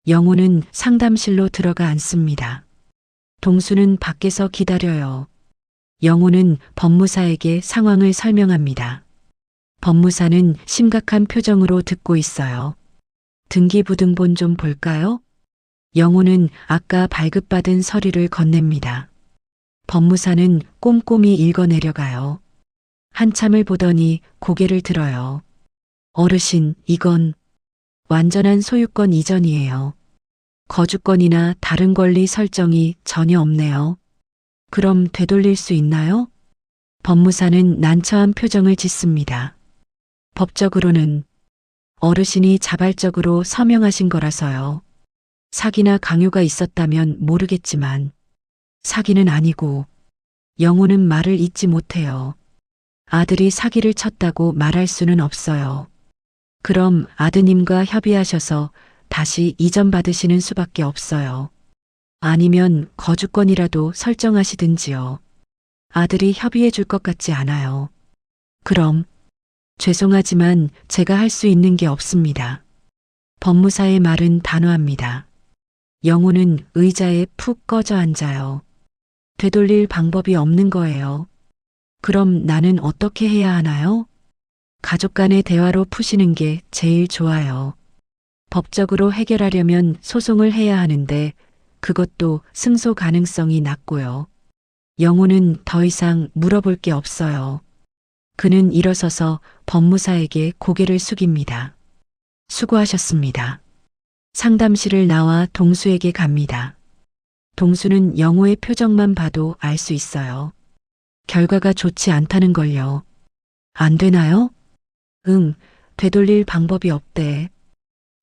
영호는 상담실로 들어가 앉습니다. 동수는 밖에서 기다려요. 영호는 법무사에게 상황을 설명합니다. 법무사는 심각한 표정으로 듣고 있어요. 등기부등본 좀 볼까요? 영호는 아까 발급받은 서류를 건넵니다. 법무사는 꼼꼼히 읽어내려가요. 한참을 보더니 고개를 들어요. 어르신, 이건 완전한 소유권 이전이에요. 거주권이나 다른 권리 설정이 전혀 없네요. 그럼 되돌릴 수 있나요? 법무사는 난처한 표정을 짓습니다. 법적으로는 어르신이 자발적으로 서명하신 거라서요. 사기나 강요가 있었다면 모르겠지만 사기는 아니고. 영호는 말을 잇지 못해요. 아들이 사기를 쳤다고 말할 수는 없어요. 그럼 아드님과 협의하셔서 다시 이전받으시는 수밖에 없어요. 아니면 거주권이라도 설정하시든지요. 아들이 협의해 줄 것 같지 않아요. 그럼 죄송하지만 제가 할 수 있는 게 없습니다. 법무사의 말은 단호합니다. 영호는 의자에 푹 꺼져 앉아요. 되돌릴 방법이 없는 거예요. 그럼 나는 어떻게 해야 하나요? 가족 간의 대화로 푸시는 게 제일 좋아요. 법적으로 해결하려면 소송을 해야 하는데 그것도 승소 가능성이 낮고요. 영호는 더 이상 물어볼 게 없어요. 그는 일어서서 법무사에게 고개를 숙입니다. 수고하셨습니다. 상담실을 나와 동수에게 갑니다. 동수는 영호의 표정만 봐도 알 수 있어요. 결과가 좋지 않다는 걸요. 안 되나요? 응, 되돌릴 방법이 없대.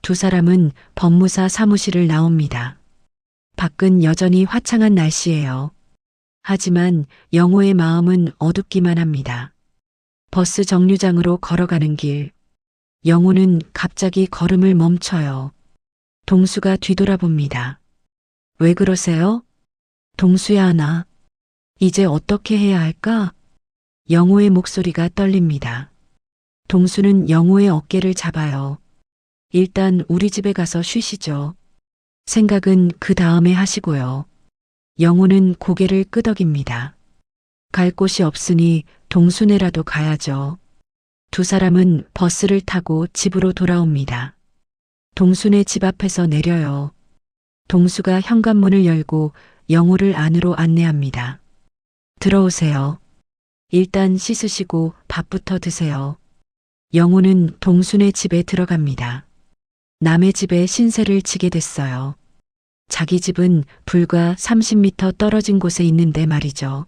두 사람은 법무사 사무실을 나옵니다. 밖은 여전히 화창한 날씨예요. 하지만 영호의 마음은 어둡기만 합니다. 버스 정류장으로 걸어가는 길. 영호는 갑자기 걸음을 멈춰요. 동수가 뒤돌아봅니다. 왜 그러세요? 동수야, 나 이제 어떻게 해야 할까? 영호의 목소리가 떨립니다. 동수는 영호의 어깨를 잡아요. 일단 우리 집에 가서 쉬시죠. 생각은 그 다음에 하시고요. 영호는 고개를 끄덕입니다. 갈 곳이 없으니 동수네라도 가야죠. 두 사람은 버스를 타고 집으로 돌아옵니다. 동수네 집 앞에서 내려요. 동수가 현관문을 열고 영호를 안으로 안내합니다. 들어오세요. 일단 씻으시고 밥부터 드세요. 영호는 동수네 집에 들어갑니다. 남의 집에 신세를 지게 됐어요. 자기 집은 불과 30m 떨어진 곳에 있는데 말이죠.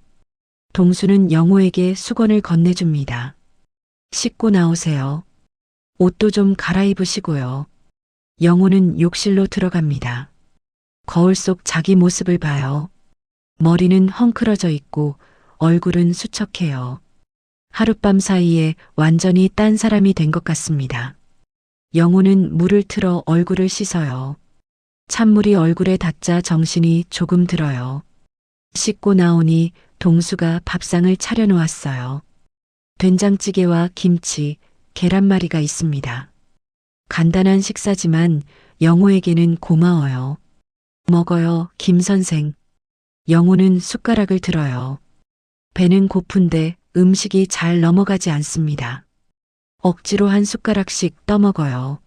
동수는 영호에게 수건을 건네줍니다. 씻고 나오세요. 옷도 좀 갈아입으시고요. 영호는 욕실로 들어갑니다. 거울 속 자기 모습을 봐요. 머리는 헝클어져 있고 얼굴은 수척해요. 하룻밤 사이에 완전히 딴 사람이 된 것 같습니다. 영호는 물을 틀어 얼굴을 씻어요. 찬물이 얼굴에 닿자 정신이 조금 들어요. 씻고 나오니 동수가 밥상을 차려놓았어요. 된장찌개와 김치, 계란말이가 있습니다. 간단한 식사지만 영호에게는 고마워요. 먹어요, 김 선생. 영호는 숟가락을 들어요. 배는 고픈데 음식이 잘 넘어가지 않습니다. 억지로 한 숟가락씩 떠먹어요.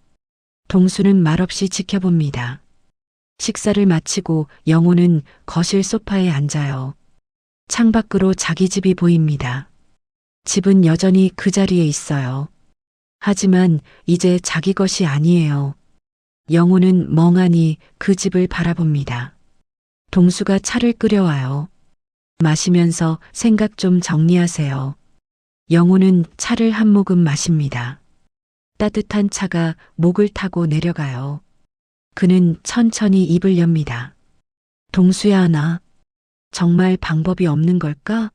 동수는 말없이 지켜봅니다. 식사를 마치고 영호는 거실 소파에 앉아요. 창밖으로 자기 집이 보입니다. 집은 여전히 그 자리에 있어요. 하지만 이제 자기 것이 아니에요. 영호는 멍하니 그 집을 바라봅니다. 동수가 차를 끓여와요. 마시면서 생각 좀 정리하세요. 영호는 차를 한 모금 마십니다. 따뜻한 차가 목을 타고 내려가요. 그는 천천히 입을 엽니다. 동수야, 나 정말 방법이 없는 걸까?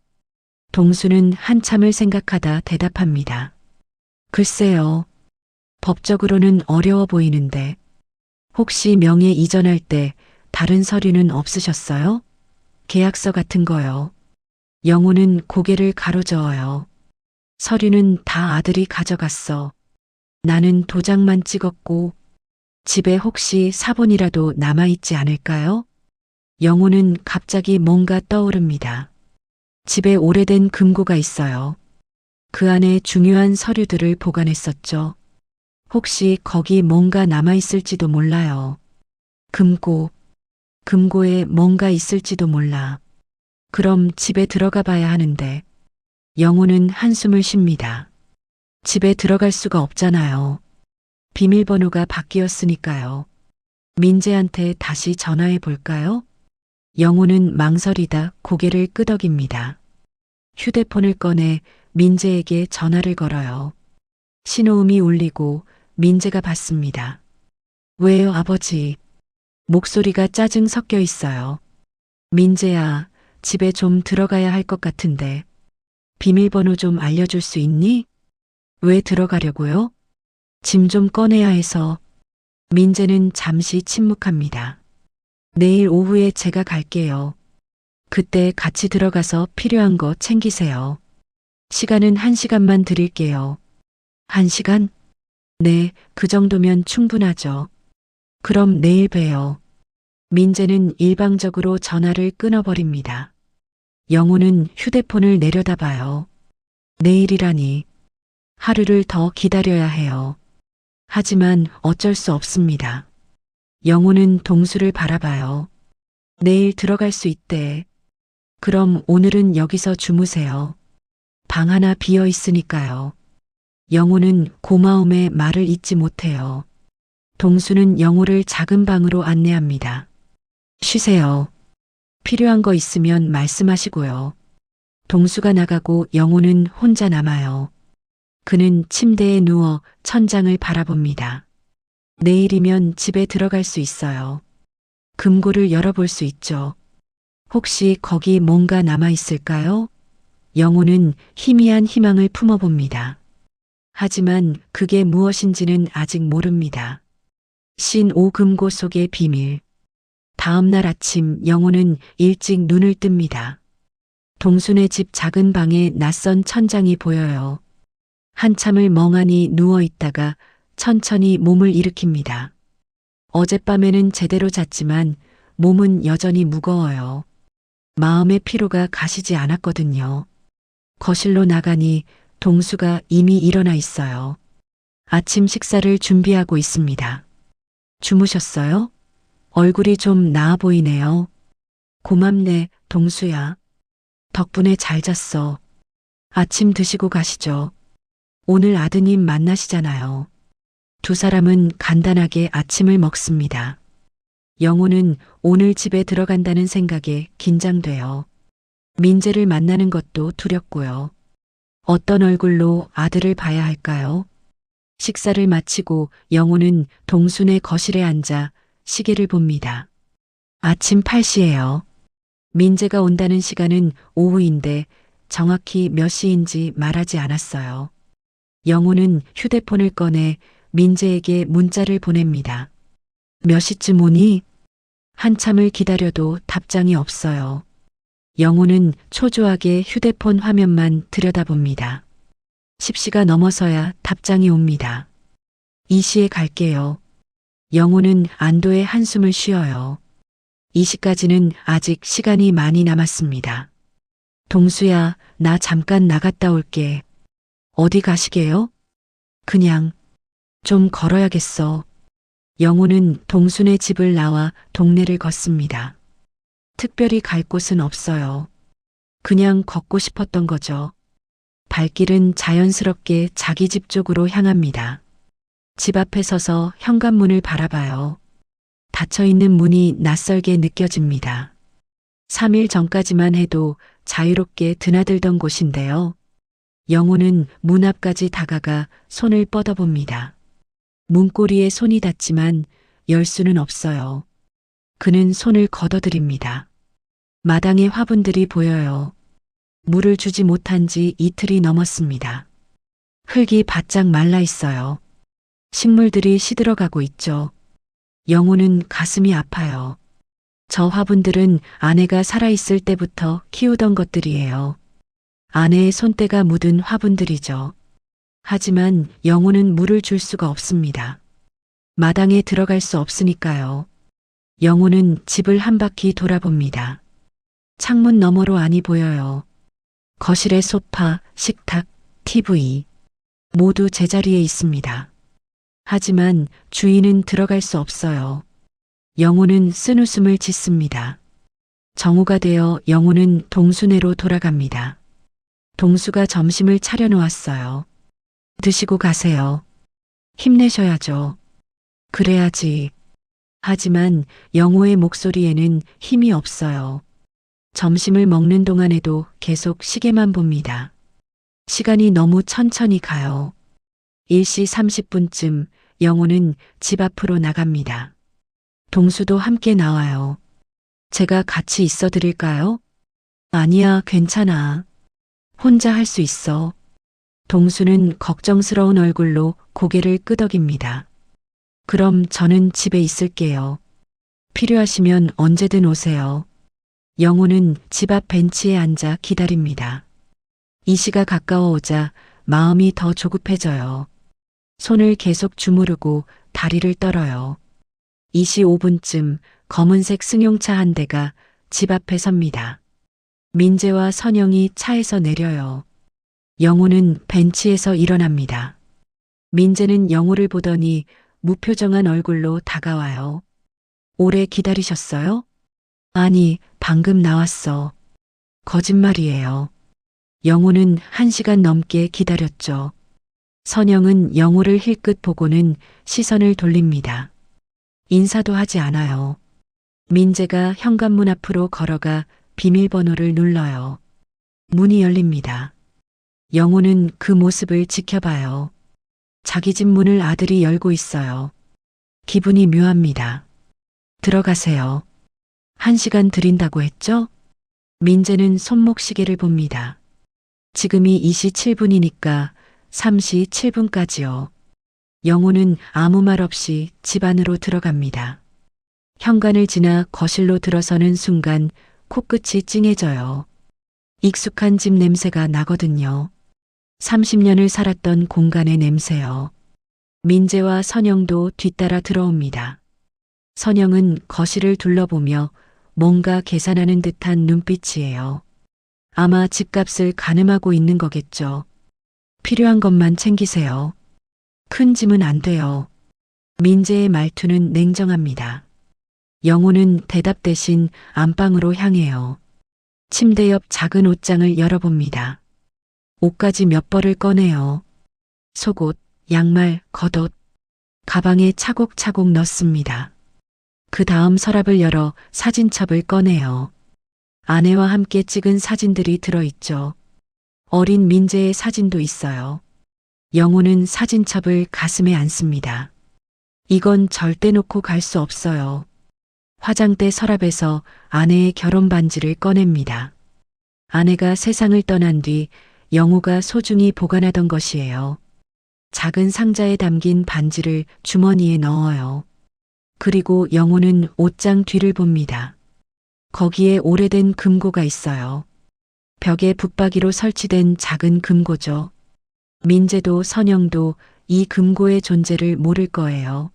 동수는 한참을 생각하다 대답합니다. 글쎄요. 법적으로는 어려워 보이는데 혹시 명예 이전할 때 다른 서류는 없으셨어요? 계약서 같은 거요. 영호는 고개를 가로저어요. 서류는 다 아들이 가져갔어. 나는 도장만 찍었고 집에 혹시 사본이라도 남아있지 않을까요? 영호는 갑자기 뭔가 떠오릅니다. 집에 오래된 금고가 있어요. 그 안에 중요한 서류들을 보관했었죠. 혹시 거기 뭔가 남아있을지도 몰라요. 금고에 뭔가 있을지도 몰라. 그럼 집에 들어가 봐야 하는데. 영호는 한숨을 쉽니다. 집에 들어갈 수가 없잖아요. 비밀번호가 바뀌었으니까요. 민재한테 다시 전화해 볼까요? 영호는 망설이다 고개를 끄덕입니다. 휴대폰을 꺼내 민재에게 전화를 걸어요. 신호음이 울리고 민재가 받습니다. 왜요, 아버지? 목소리가 짜증 섞여 있어요. 민재야, 집에 좀 들어가야 할 것 같은데. 비밀번호 좀 알려줄 수 있니? 왜 들어가려고요? 짐 좀 꺼내야 해서. 민재는 잠시 침묵합니다. 내일 오후에 제가 갈게요. 그때 같이 들어가서 필요한 거 챙기세요. 시간은 1시간만 드릴게요. 1시간? 네, 그 정도면 충분하죠. 그럼 내일 봬요. 민재는 일방적으로 전화를 끊어버립니다. 영호는 휴대폰을 내려다봐요. 내일이라니. 하루를 더 기다려야 해요. 하지만 어쩔 수 없습니다. 영호는 동수를 바라봐요. 내일 들어갈 수 있대. 그럼 오늘은 여기서 주무세요. 방 하나 비어 있으니까요. 영호는 고마움의 말을 잇지 못해요. 동수는 영호를 작은 방으로 안내합니다. 쉬세요. 필요한 거 있으면 말씀하시고요. 동수가 나가고 영호는 혼자 남아요. 그는 침대에 누워 천장을 바라봅니다. 내일이면 집에 들어갈 수 있어요. 금고를 열어볼 수 있죠. 혹시 거기 뭔가 남아 있을까요? 영호는 희미한 희망을 품어봅니다. 하지만 그게 무엇인지는 아직 모릅니다. 신5 금고 속의 비밀. 다음 날 아침 영호는 일찍 눈을 뜹니다. 동순의 집 작은 방에 낯선 천장이 보여요. 한참을 멍하니 누워 있다가 천천히 몸을 일으킵니다. 어젯밤에는 제대로 잤지만 몸은 여전히 무거워요. 마음의 피로가 가시지 않았거든요. 거실로 나가니 동수가 이미 일어나 있어요. 아침 식사를 준비하고 있습니다. 주무셨어요? 얼굴이 좀 나아 보이네요. 고맙네, 동수야. 덕분에 잘 잤어. 아침 드시고 가시죠. 오늘 아드님 만나시잖아요. 두 사람은 간단하게 아침을 먹습니다. 영호는 오늘 집에 들어간다는 생각에 긴장돼요. 민재를 만나는 것도 두렵고요. 어떤 얼굴로 아들을 봐야 할까요? 식사를 마치고 영호는 동순의 거실에 앉아 시계를 봅니다. 아침 8시예요. 민재가 온다는 시간은 오후인데 정확히 몇 시인지 말하지 않았어요. 영호는 휴대폰을 꺼내 민재에게 문자를 보냅니다. 몇 시쯤 오니? 한참을 기다려도 답장이 없어요. 영호는 초조하게 휴대폰 화면만 들여다봅니다. 10시가 넘어서야 답장이 옵니다. 2시에 갈게요. 영호는 안도의 한숨을 쉬어요. 2시까지는 아직 시간이 많이 남았습니다. 동수야, 나 잠깐 나갔다 올게. 어디 가시게요? 그냥 좀 걸어야겠어. 영호는 동순의 집을 나와 동네를 걷습니다. 특별히 갈 곳은 없어요. 그냥 걷고 싶었던 거죠. 발길은 자연스럽게 자기 집 쪽으로 향합니다. 집 앞에 서서 현관문을 바라봐요. 닫혀있는 문이 낯설게 느껴집니다. 3일 전까지만 해도 자유롭게 드나들던 곳인데요. 영호는 문 앞까지 다가가 손을 뻗어봅니다. 문고리에 손이 닿지만 열 수는 없어요. 그는 손을 걷어들입니다. 마당에 화분들이 보여요. 물을 주지 못한 지 이틀이 넘었습니다. 흙이 바짝 말라 있어요. 식물들이 시들어가고 있죠. 영호는 가슴이 아파요. 저 화분들은 아내가 살아있을 때부터 키우던 것들이에요. 아내의 손때가 묻은 화분들이죠. 하지만 영호는 물을 줄 수가 없습니다. 마당에 들어갈 수 없으니까요. 영호는 집을 한 바퀴 돌아봅니다. 창문 너머로 안이 보여요. 거실에 소파, 식탁, TV 모두 제자리에 있습니다. 하지만 주인은 들어갈 수 없어요. 영호는 쓴웃음을 짓습니다. 정오가 되어 영호는 동수네로 돌아갑니다. 동수가 점심을 차려놓았어요. 드시고 가세요. 힘내셔야죠. 그래야지. 하지만 영호의 목소리에는 힘이 없어요. 점심을 먹는 동안에도 계속 시계만 봅니다. 시간이 너무 천천히 가요. 1시 30분쯤 영호는 집 앞으로 나갑니다. 동수도 함께 나와요. 제가 같이 있어 드릴까요? 아니야, 괜찮아. 혼자 할 수 있어. 동수는 걱정스러운 얼굴로 고개를 끄덕입니다. 그럼 저는 집에 있을게요. 필요하시면 언제든 오세요. 영호는 집 앞 벤치에 앉아 기다립니다. 이 시가 가까워오자 마음이 더 조급해져요. 손을 계속 주무르고 다리를 떨어요. 2시 5분쯤 검은색 승용차 한 대가 집 앞에 섭니다. 민재와 선영이 차에서 내려요. 영호는 벤치에서 일어납니다. 민재는 영호를 보더니 무표정한 얼굴로 다가와요. 오래 기다리셨어요? 아니, 방금 나왔어. 거짓말이에요. 영호는 1시간 넘게 기다렸죠. 선영은 영호를 힐끗 보고는 시선을 돌립니다. 인사도 하지 않아요. 민재가 현관문 앞으로 걸어가 비밀번호를 눌러요. 문이 열립니다. 영호는 그 모습을 지켜봐요. 자기 집 문을 아들이 열고 있어요. 기분이 묘합니다. 들어가세요. 1시간 드린다고 했죠? 민재는 손목시계를 봅니다. 지금이 2시 7분이니까 3시 7분까지요. 영호는 아무 말 없이 집 안으로 들어갑니다. 현관을 지나 거실로 들어서는 순간 코끝이 찡해져요. 익숙한 집 냄새가 나거든요. 30년을 살았던 공간의 냄새요. 민재와 선영도 뒤따라 들어옵니다. 선영은 거실을 둘러보며 뭔가 계산하는 듯한 눈빛이에요. 아마 집값을 가늠하고 있는 거겠죠. 필요한 것만 챙기세요. 큰 짐은 안 돼요. 민재의 말투는 냉정합니다. 영호는 대답 대신 안방으로 향해요. 침대 옆 작은 옷장을 열어봅니다. 옷까지 몇 벌을 꺼내요. 속옷, 양말, 겉옷, 가방에 차곡차곡 넣습니다. 그 다음 서랍을 열어 사진첩을 꺼내요. 아내와 함께 찍은 사진들이 들어있죠. 어린 민재의 사진도 있어요. 영호는 사진첩을 가슴에 안습니다. 이건 절대 놓고 갈 수 없어요. 화장대 서랍에서 아내의 결혼 반지를 꺼냅니다. 아내가 세상을 떠난 뒤 영호가 소중히 보관하던 것이에요. 작은 상자에 담긴 반지를 주머니에 넣어요. 그리고 영호는 옷장 뒤를 봅니다. 거기에 오래된 금고가 있어요. 벽에 붙박이로 설치된 작은 금고죠. 민재도 선영도 이 금고의 존재를 모를 거예요.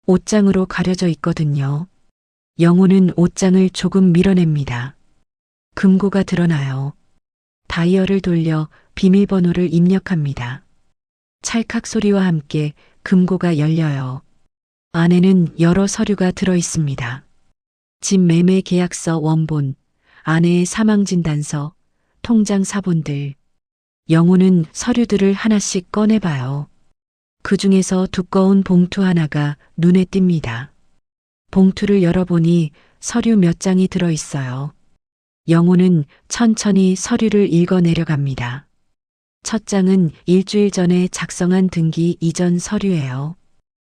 옷장으로 가려져 있거든요. 영호는 옷장을 조금 밀어냅니다. 금고가 드러나요. 다이얼을 돌려 비밀번호를 입력합니다. 찰칵 소리와 함께 금고가 열려요. 안에는 여러 서류가 들어 있습니다. 집 매매 계약서 원본, 아내의 사망진단서, 통장 사본들. 영호는 서류들을 하나씩 꺼내봐요. 그 중에서 두꺼운 봉투 하나가 눈에 띕니다. 봉투를 열어보니 서류 몇 장이 들어 있어요. 영호는 천천히 서류를 읽어 내려갑니다. 첫 장은 일주일 전에 작성한 등기 이전 서류예요.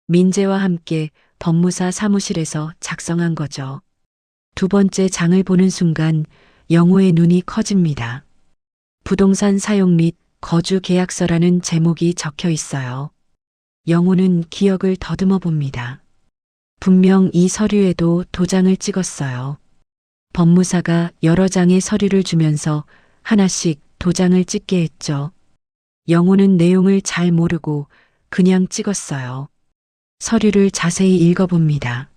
민재와 함께 법무사 사무실에서 작성한 거죠. 두 번째 장을 보는 순간 영호의 눈이 커집니다. 부동산 사용 및 거주 계약서라는 제목이 적혀 있어요. 영호는 기억을 더듬어 봅니다. 분명 이 서류에도 도장을 찍었어요. 법무사가 여러 장의 서류를 주면서 하나씩 도장을 찍게 했죠. 영호는 내용을 잘 모르고 그냥 찍었어요. 서류를 자세히 읽어봅니다.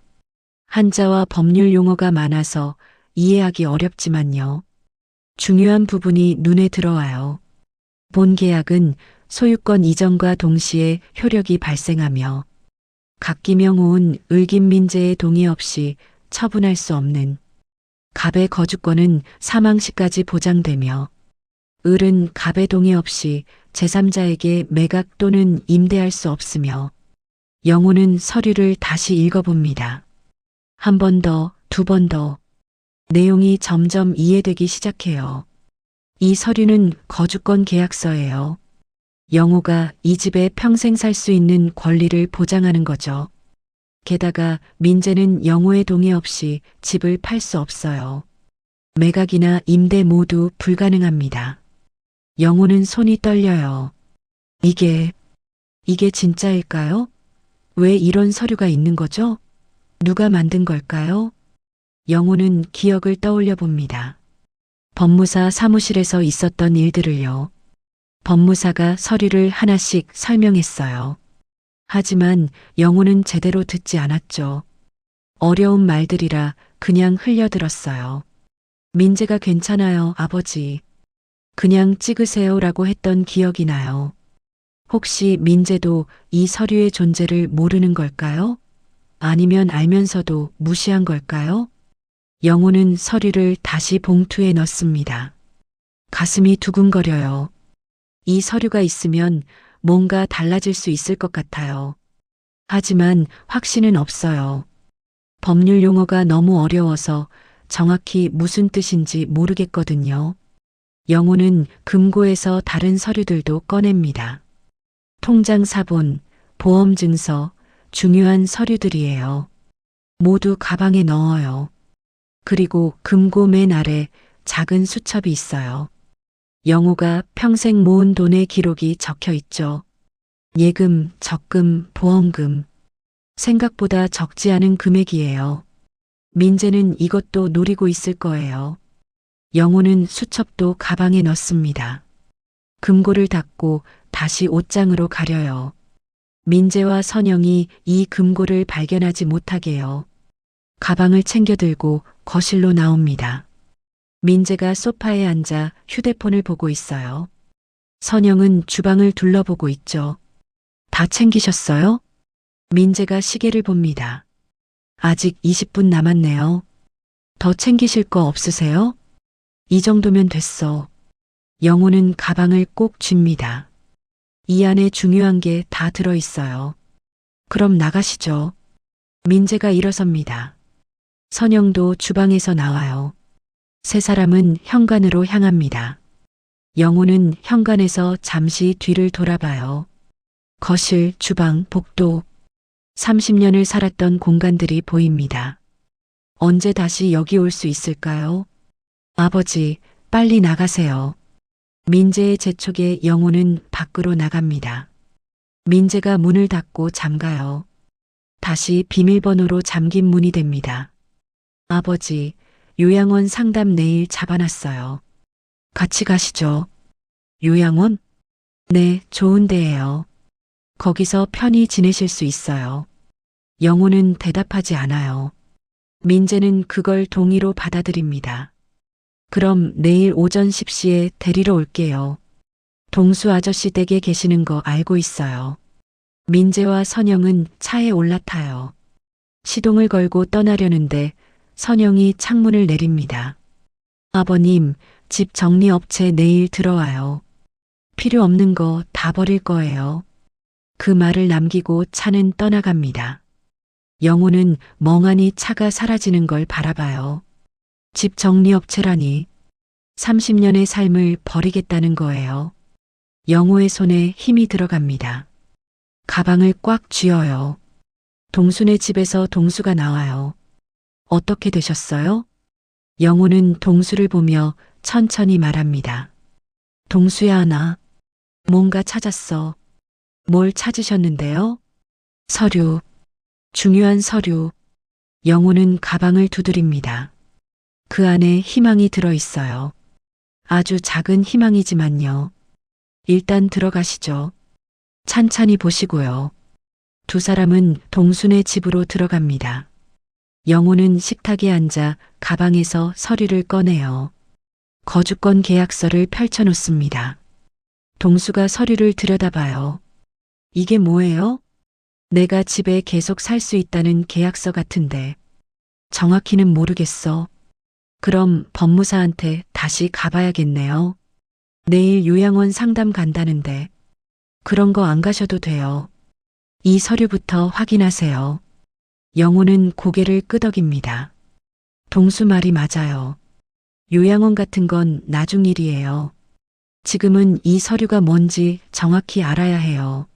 한자와 법률 용어가 많아서 이해하기 어렵지만요. 중요한 부분이 눈에 들어와요. 본 계약은 소유권 이전과 동시에 효력이 발생하며 각기명호은 을긴 민재의 동의 없이 처분할 수 없는 갑의 거주권은 사망 시까지 보장되며 을은 갑의 동의 없이 제3자에게 매각 또는 임대할 수 없으며 영호는 서류를 다시 읽어봅니다. 한 번 더, 두 번 더. 내용이 점점 이해되기 시작해요. 이 서류는 거주권 계약서예요. 영호가 이 집에 평생 살 수 있는 권리를 보장하는 거죠. 게다가 민재는 영호의 동의 없이 집을 팔 수 없어요. 매각이나 임대 모두 불가능합니다. 영호는 손이 떨려요. 이게 진짜일까요? 왜 이런 서류가 있는 거죠? 누가 만든 걸까요? 영호는 기억을 떠올려 봅니다. 법무사 사무실에서 있었던 일들을요. 법무사가 서류를 하나씩 설명했어요. 하지만 영호는 제대로 듣지 않았죠. 어려운 말들이라 그냥 흘려들었어요. 민재가 괜찮아요, 아버지. 그냥 찍으세요라고 했던 기억이 나요. 혹시 민재도 이 서류의 존재를 모르는 걸까요? 아니면 알면서도 무시한 걸까요? 영호는 서류를 다시 봉투에 넣습니다. 가슴이 두근거려요. 이 서류가 있으면 뭔가 달라질 수 있을 것 같아요. 하지만 확신은 없어요. 법률 용어가 너무 어려워서 정확히 무슨 뜻인지 모르겠거든요. 영호는 금고에서 다른 서류들도 꺼냅니다. 통장 사본, 보험 증서, 중요한 서류들이에요. 모두 가방에 넣어요. 그리고 금고 맨 아래 작은 수첩이 있어요. 영호가 평생 모은 돈의 기록이 적혀 있죠. 예금, 적금, 보험금. 생각보다 적지 않은 금액이에요. 민재는 이것도 노리고 있을 거예요. 영호는 수첩도 가방에 넣습니다. 금고를 닫고 다시 옷장으로 가려요. 민재와 선영이 이 금고를 발견하지 못하게요. 가방을 챙겨 들고 거실로 나옵니다. 민재가 소파에 앉아 휴대폰을 보고 있어요. 선영은 주방을 둘러보고 있죠. 다 챙기셨어요? 민재가 시계를 봅니다. 아직 20분 남았네요. 더 챙기실 거 없으세요? 이 정도면 됐어. 영호는 가방을 꼭 쥡니다. 이 안에 중요한 게 다 들어있어요. 그럼 나가시죠. 민재가 일어섭니다. 선영도 주방에서 나와요. 세 사람은 현관으로 향합니다. 영호는 현관에서 잠시 뒤를 돌아봐요. 거실, 주방, 복도. 30년을 살았던 공간들이 보입니다. 언제 다시 여기 올 수 있을까요? 아버지, 빨리 나가세요. 민재의 재촉에 영호는 밖으로 나갑니다. 민재가 문을 닫고 잠가요. 다시 비밀번호로 잠긴 문이 됩니다. 아버지, 요양원 상담 내일 잡아놨어요. 같이 가시죠. 요양원? 네, 좋은 데예요. 거기서 편히 지내실 수 있어요. 영호는 대답하지 않아요. 민재는 그걸 동의로 받아들입니다. 그럼 내일 오전 10시에 데리러 올게요. 동수 아저씨 댁에 계시는 거 알고 있어요. 민재와 선영은 차에 올라타요. 시동을 걸고 떠나려는데 선영이 창문을 내립니다. 아버님, 집 정리업체 내일 들어와요. 필요 없는 거 다 버릴 거예요. 그 말을 남기고 차는 떠나갑니다. 영호는 멍하니 차가 사라지는 걸 바라봐요. 집 정리업체라니 30년의 삶을 버리겠다는 거예요. 영호의 손에 힘이 들어갑니다. 가방을 꽉 쥐어요. 동순의 집에서 동수가 나와요. 어떻게 되셨어요? 영호는 동수를 보며 천천히 말합니다. 동수야, 나 뭔가 찾았어. 뭘 찾으셨는데요? 서류. 중요한 서류. 영호는 가방을 두드립니다. 그 안에 희망이 들어 있어요. 아주 작은 희망이지만요. 일단 들어가시죠. 찬찬히 보시고요. 두 사람은 동순의 집으로 들어갑니다. 영호는 식탁에 앉아 가방에서 서류를 꺼내요. 거주권 계약서를 펼쳐놓습니다. 동수가 서류를 들여다봐요. 이게 뭐예요? 내가 집에 계속 살 수 있다는 계약서 같은데. 정확히는 모르겠어. 그럼 법무사한테 다시 가봐야겠네요. 내일 요양원 상담 간다는데. 그런 거 안 가셔도 돼요. 이 서류부터 확인하세요. 영호는 고개를 끄덕입니다. 동수 말이 맞아요. 요양원 같은 건 나중 일이에요. 지금은 이 서류가 뭔지 정확히 알아야 해요.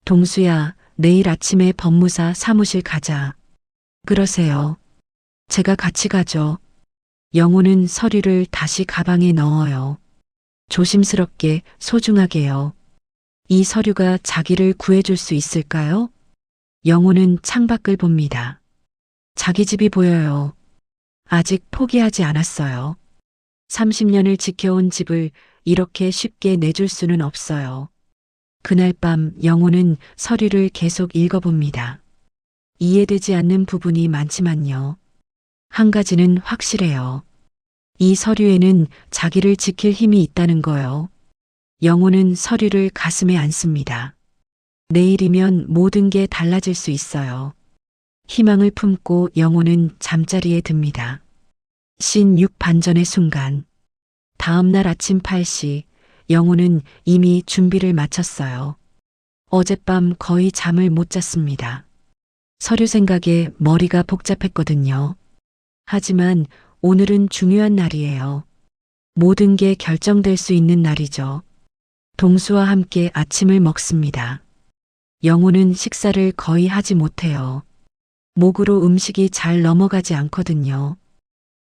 동수야, 내일 아침에 법무사 사무실 가자. 그러세요. 제가 같이 가죠. 영호는 서류를 다시 가방에 넣어요. 조심스럽게, 소중하게요. 이 서류가 자기를 구해줄 수 있을까요? 영호는 창밖을 봅니다. 자기 집이 보여요. 아직 포기하지 않았어요. 30년을 지켜온 집을 이렇게 쉽게 내줄 수는 없어요. 그날 밤 영호는 서류를 계속 읽어봅니다. 이해되지 않는 부분이 많지만요. 한 가지는 확실해요. 이 서류에는 자기를 지킬 힘이 있다는 거요. 영호는 서류를 가슴에 안습니다. 내일이면 모든 게 달라질 수 있어요. 희망을 품고 영호는 잠자리에 듭니다. 신 6반전의 순간. 다음 날 아침 8시, 영호는 이미 준비를 마쳤어요. 어젯밤 거의 잠을 못 잤습니다. 서류 생각에 머리가 복잡했거든요. 하지만 오늘은 중요한 날이에요. 모든 게 결정될 수 있는 날이죠. 동수와 함께 아침을 먹습니다. 영호는 식사를 거의 하지 못해요. 목으로 음식이 잘 넘어가지 않거든요.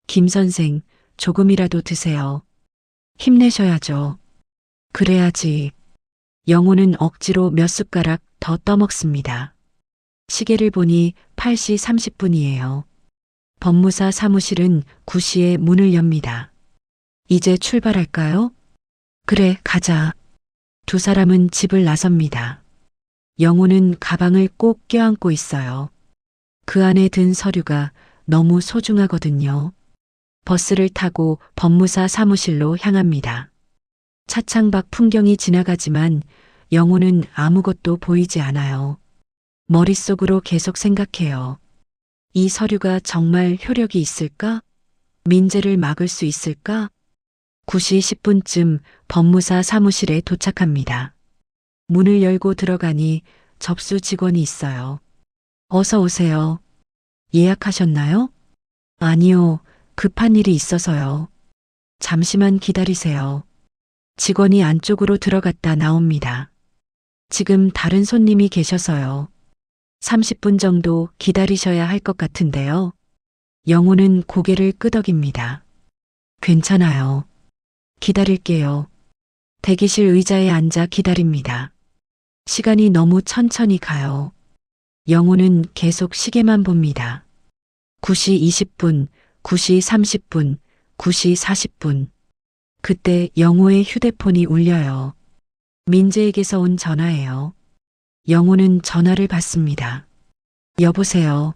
김 선생, 조금이라도 드세요. 힘내셔야죠. 그래야지. 영호는 억지로 몇 숟가락 더 떠먹습니다. 시계를 보니 8시 30분이에요. 법무사 사무실은 9시에 문을 엽니다. 이제 출발할까요? 그래, 가자. 두 사람은 집을 나섭니다. 영호는 가방을 꼭 껴안고 있어요. 그 안에 든 서류가 너무 소중하거든요. 버스를 타고 법무사 사무실로 향합니다. 차창 밖 풍경이 지나가지만 영호는 아무것도 보이지 않아요. 머릿속으로 계속 생각해요. 이 서류가 정말 효력이 있을까? 민재를 막을 수 있을까? 9시 10분쯤 법무사 사무실에 도착합니다. 문을 열고 들어가니 접수 직원이 있어요. 어서 오세요. 예약하셨나요? 아니요. 급한 일이 있어서요. 잠시만 기다리세요. 직원이 안쪽으로 들어갔다 나옵니다. 지금 다른 손님이 계셔서요. 30분 정도 기다리셔야 할 것 같은데요. 영호는 고개를 끄덕입니다. 괜찮아요. 기다릴게요. 대기실 의자에 앉아 기다립니다. 시간이 너무 천천히 가요. 영호는 계속 시계만 봅니다. 9시 20분, 9시 30분, 9시 40분. 그때 영호의 휴대폰이 울려요. 민재에게서 온 전화예요. 영호는 전화를 받습니다. 여보세요.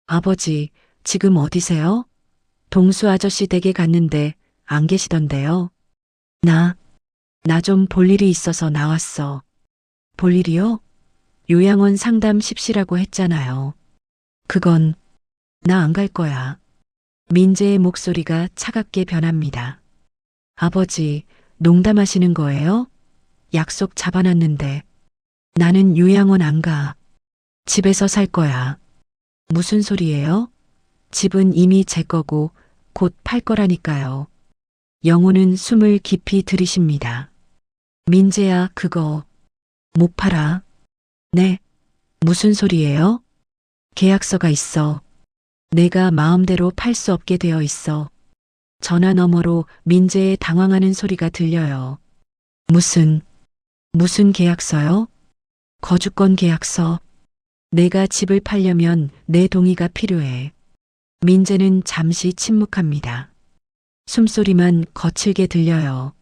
아버지, 지금 어디세요? 동수 아저씨 댁에 갔는데 안 계시던데요. 나 좀 볼 일이 있어서 나왔어. 볼 일이요? 요양원 상담 십시라고 했잖아요. 그건 나 안 갈 거야. 민재의 목소리가 차갑게 변합니다. 아버지, 농담하시는 거예요? 약속 잡아놨는데. 나는 요양원 안 가. 집에서 살 거야. 무슨 소리예요? 집은 이미 제 거고 곧 팔 거라니까요. 영호는 숨을 깊이 들이쉽니다. 민재야, 그거 못 팔아. 네? 무슨 소리예요? 계약서가 있어. 내가 마음대로 팔 수 없게 되어 있어. 전화 너머로 민재의 당황하는 소리가 들려요. 무슨 계약서요? 거주권 계약서. 내가 집을 팔려면 내 동의가 필요해. 민재는 잠시 침묵합니다. 숨소리만 거칠게 들려요.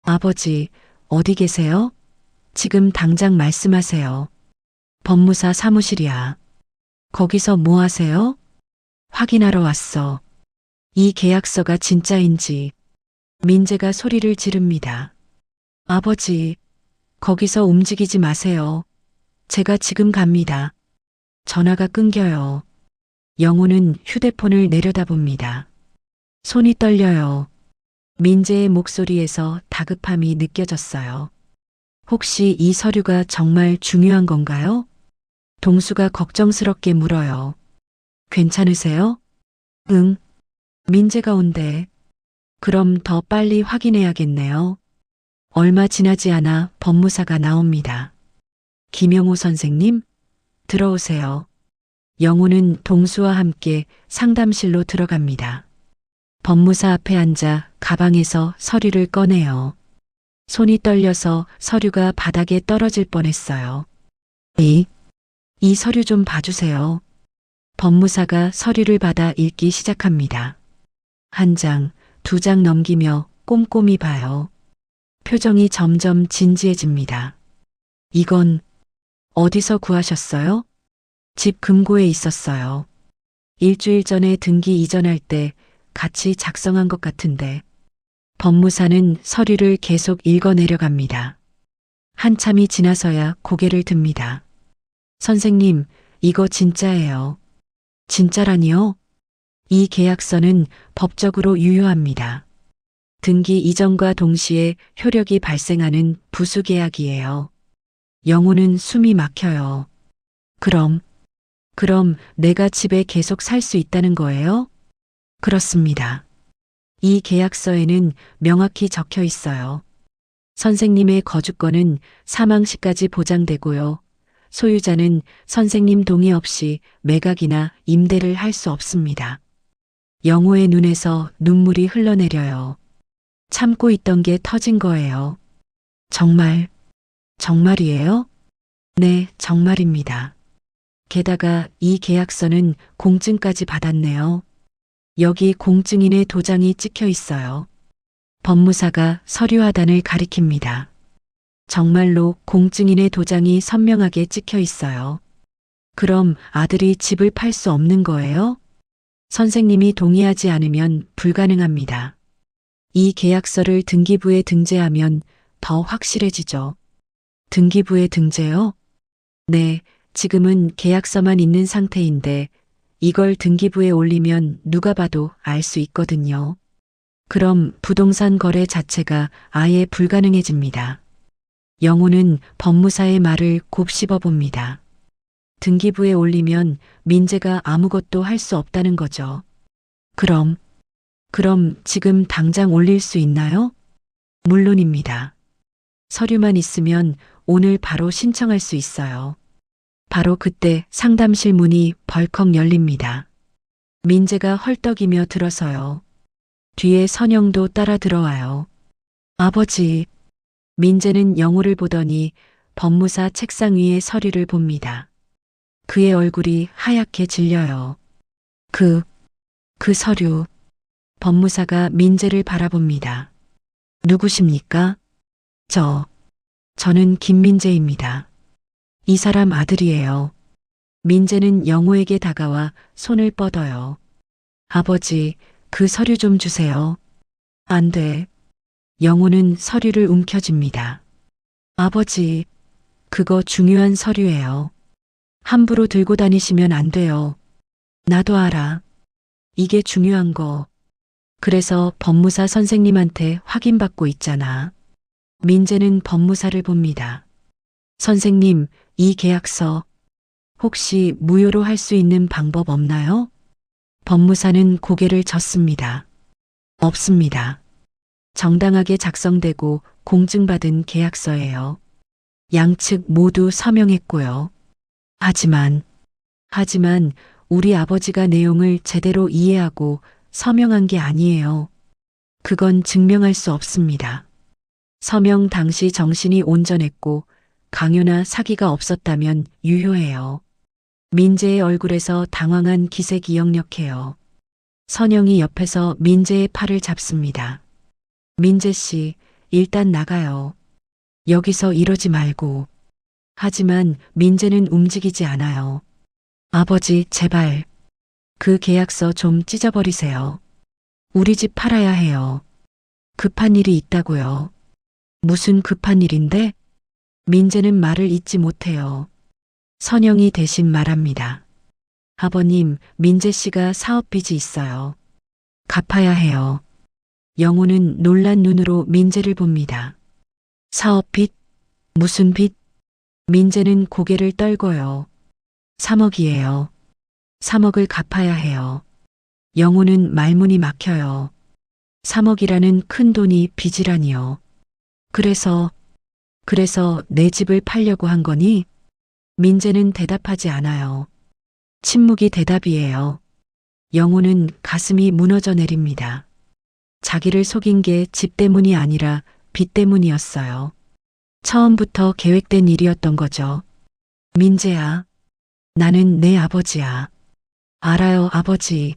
아버지, 어디 계세요? 지금 당장 말씀하세요. 법무사 사무실이야. 거기서 뭐 하세요? 확인하러 왔어. 이 계약서가 진짜인지. 민재가 소리를 지릅니다. 아버지, 거기서 움직이지 마세요. 제가 지금 갑니다. 전화가 끊겨요. 영호는 휴대폰을 내려다봅니다. 손이 떨려요. 민재의 목소리에서 다급함이 느껴졌어요. 혹시 이 서류가 정말 중요한 건가요? 동수가 걱정스럽게 물어요. 괜찮으세요? 응. 민재가 온대. 그럼 더 빨리 확인해야겠네요. 얼마 지나지 않아 법무사가 나옵니다. 김영호 선생님, 들어오세요. 영호는 동수와 함께 상담실로 들어갑니다. 법무사 앞에 앉아 가방에서 서류를 꺼내요. 손이 떨려서 서류가 바닥에 떨어질 뻔했어요. 이 서류 좀 봐주세요. 법무사가 서류를 받아 읽기 시작합니다. 한 장, 두 장 넘기며 꼼꼼히 봐요. 표정이 점점 진지해집니다. 이건 어디서 구하셨어요? 집 금고에 있었어요. 일주일 전에 등기 이전할 때 같이 작성한 것 같은데. 법무사는 서류를 계속 읽어 내려갑니다. 한참이 지나서야 고개를 듭니다. 선생님, 이거 진짜예요. 진짜라니요? 이 계약서는 법적으로 유효합니다. 등기 이전과 동시에 효력이 발생하는 부수계약이에요. 영호는 숨이 막혀요. 그럼 내가 집에 계속 살 수 있다는 거예요? 그렇습니다. 이 계약서에는 명확히 적혀 있어요. 선생님의 거주권은 사망 시까지 보장되고요. 소유자는 선생님 동의 없이 매각이나 임대를 할 수 없습니다. 영호의 눈에서 눈물이 흘러내려요. 참고 있던 게 터진 거예요. 정말이에요? 네, 정말입니다. 게다가 이 계약서는 공증까지 받았네요. 여기 공증인의 도장이 찍혀 있어요. 법무사가 서류하단을 가리킵니다. 정말로 공증인의 도장이 선명하게 찍혀 있어요. 그럼 아들이 집을 팔 수 없는 거예요? 선생님이 동의하지 않으면 불가능합니다. 이 계약서를 등기부에 등재하면 더 확실해지죠. 등기부에 등재요? 네, 지금은 계약서만 있는 상태인데 이걸 등기부에 올리면 누가 봐도 알 수 있거든요. 그럼 부동산 거래 자체가 아예 불가능해집니다. 영호는 법무사의 말을 곱씹어 봅니다. 등기부에 올리면 민재가 아무것도 할 수 없다는 거죠. 그럼 지금 당장 올릴 수 있나요? 물론입니다. 서류만 있으면 오늘 바로 신청할 수 있어요. 바로 그때 상담실 문이 벌컥 열립니다. 민재가 헐떡이며 들어서요. 뒤에 선영도 따라 들어와요. 아버지. 민재는 영호를 보더니 법무사 책상 위에 서류를 봅니다. 그의 얼굴이 하얗게 질려요. 그 서류. 법무사가 민재를 바라봅니다. 누구십니까? 저는 김민재입니다. 이 사람 아들이에요. 민재는 영호에게 다가와 손을 뻗어요. 아버지, 그 서류 좀 주세요. 안 돼. 영호는 서류를 움켜쥡니다. 아버지, 그거 중요한 서류예요. 함부로 들고 다니시면 안 돼요. 나도 알아. 이게 중요한 거. 그래서 법무사 선생님한테 확인받고 있잖아. 민재는 법무사를 봅니다. 선생님, 이 계약서 혹시 무효로 할 수 있는 방법 없나요? 법무사는 고개를 젓습니다. 없습니다. 정당하게 작성되고 공증받은 계약서예요. 양측 모두 서명했고요. 하지만 우리 아버지가 내용을 제대로 이해하고 서명한 게 아니에요. 그건 증명할 수 없습니다. 서명 당시 정신이 온전했고 강요나 사기가 없었다면 유효해요. 민재의 얼굴에서 당황한 기색이 역력해요. 선영이 옆에서 민재의 팔을 잡습니다. 민재 씨, 일단 나가요. 여기서 이러지 말고. 하지만 민재는 움직이지 않아요. 아버지, 제발. 그 계약서 좀 찢어버리세요. 우리 집 팔아야 해요. 급한 일이 있다고요. 무슨 급한 일인데? 민재는 말을 잇지 못해요. 선영이 대신 말합니다. 아버님, 민재 씨가 사업빚이 있어요. 갚아야 해요. 영호는 놀란 눈으로 민재를 봅니다. 사업빚? 무슨 빚? 민재는 고개를 떨고요. 3억이에요. 3억을 갚아야 해요. 영호는 말문이 막혀요. 3억이라는 큰 돈이 빚이라니요. 그래서 내 집을 팔려고 한 거니? 민재는 대답하지 않아요. 침묵이 대답이에요. 영호는 가슴이 무너져 내립니다. 자기를 속인 게 집 때문이 아니라 빚 때문이었어요. 처음부터 계획된 일이었던 거죠. 민재야, 나는 내 아버지야. 알아요, 아버지.